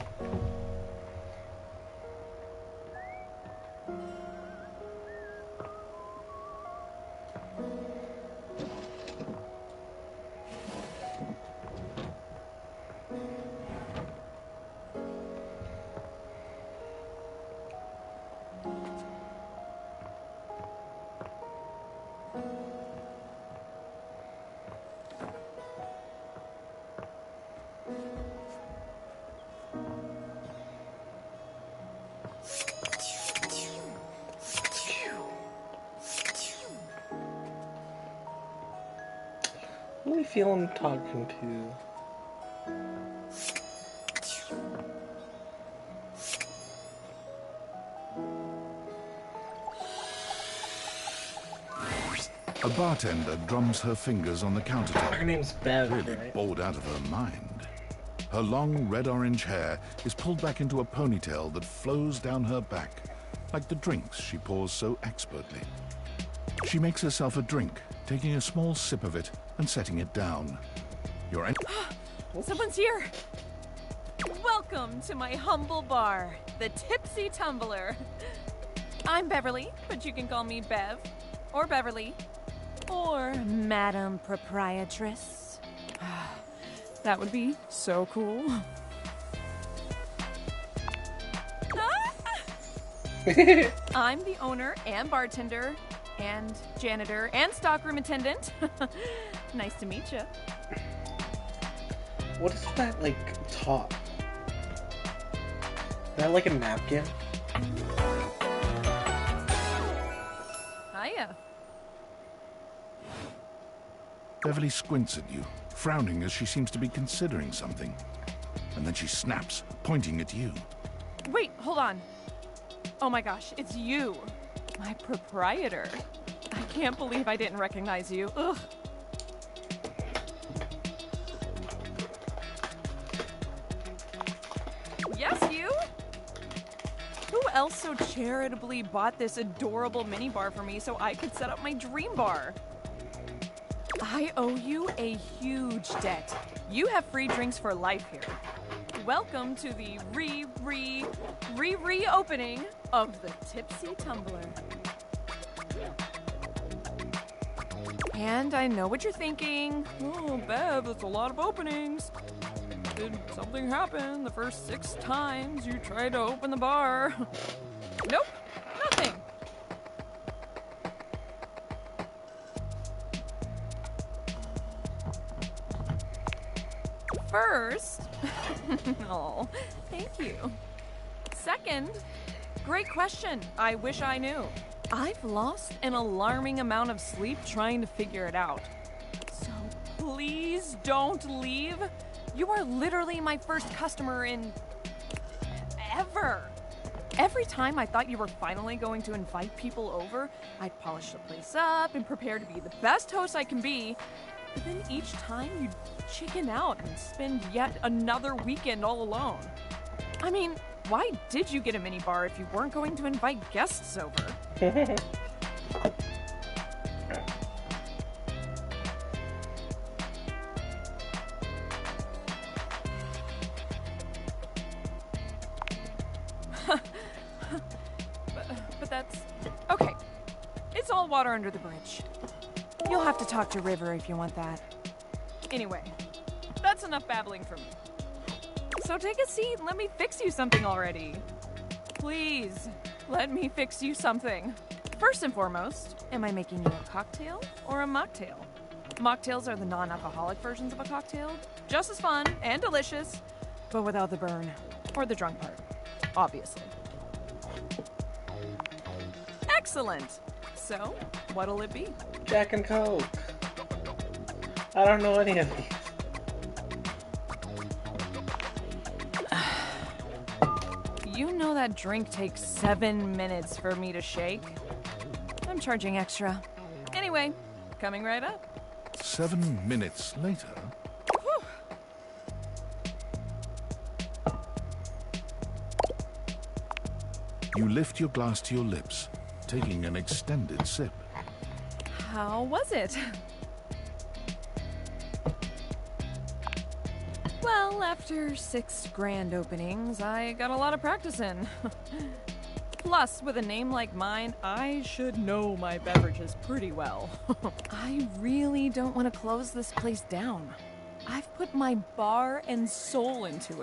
Who do I feel I'm talking to? A bartender drums her fingers on the countertop. Her name's Bev, Really right? bored out of her mind. Her long red-orange hair is pulled back into a ponytail that flows down her back, like the drinks she pours so expertly. She makes herself a drink, taking a small sip of it and setting it down. You're Someone's here! Welcome to my humble bar, the Tipsy Tumbler. I'm Beverly, but you can call me Bev, or Beverly, or Madam Proprietress. That would be so cool. I'm the owner and bartender and janitor and stockroom attendant. Nice to meet you. What is that, like, top? Is that like a napkin? Hiya. Beverly squints at you, frowning as she seems to be considering something. And then she snaps, pointing at you. Wait, hold on. Oh my gosh, it's you. My proprietor. I can't believe I didn't recognize you. Ugh. Yes, you? Who else so charitably bought this adorable mini bar for me so I could set up my dream bar? I owe you a huge debt. You have free drinks for life here. Welcome to the reopening of the Tipsy Tumbler. And I know what you're thinking. Oh, Bev, that's a lot of openings. Did something happen the first 6 times you tried to open the bar? Nope, nothing. first... Oh, thank you. Second, great question. I wish I knew. I've lost an alarming amount of sleep trying to figure it out. So please don't leave. You are literally my first customer in... ever. Every time I thought you were finally going to invite people over, I'd polish the place up and prepare to be the best host I can be. But then each time you'd chicken out and spend yet another weekend all alone. I mean, why did you get a minibar if you weren't going to invite guests over? But that's... Okay. It's all water under the bridge. You'll have to talk to River if you want that. Anyway, that's enough babbling for me. So take a seat and let me fix you something already. Please, let me fix you something. First and foremost, am I making you a cocktail or a mocktail? Mocktails are the non-alcoholic versions of a cocktail. Just as fun and delicious, but without the burn. Or the drunk part, obviously. Excellent. So, what'll it be? Jack and Coke. I don't know any of these. You know that drink takes 7 minutes for me to shake? I'm charging extra. Anyway, coming right up. 7 minutes later... Whew. You lift your glass to your lips, taking an extended sip. How was it? Well, after 6 grand openings, I got a lot of practice in. Plus, with a name like mine, I should know my beverages pretty well. I really don't want to close this place down. I've put my bar and soul into it.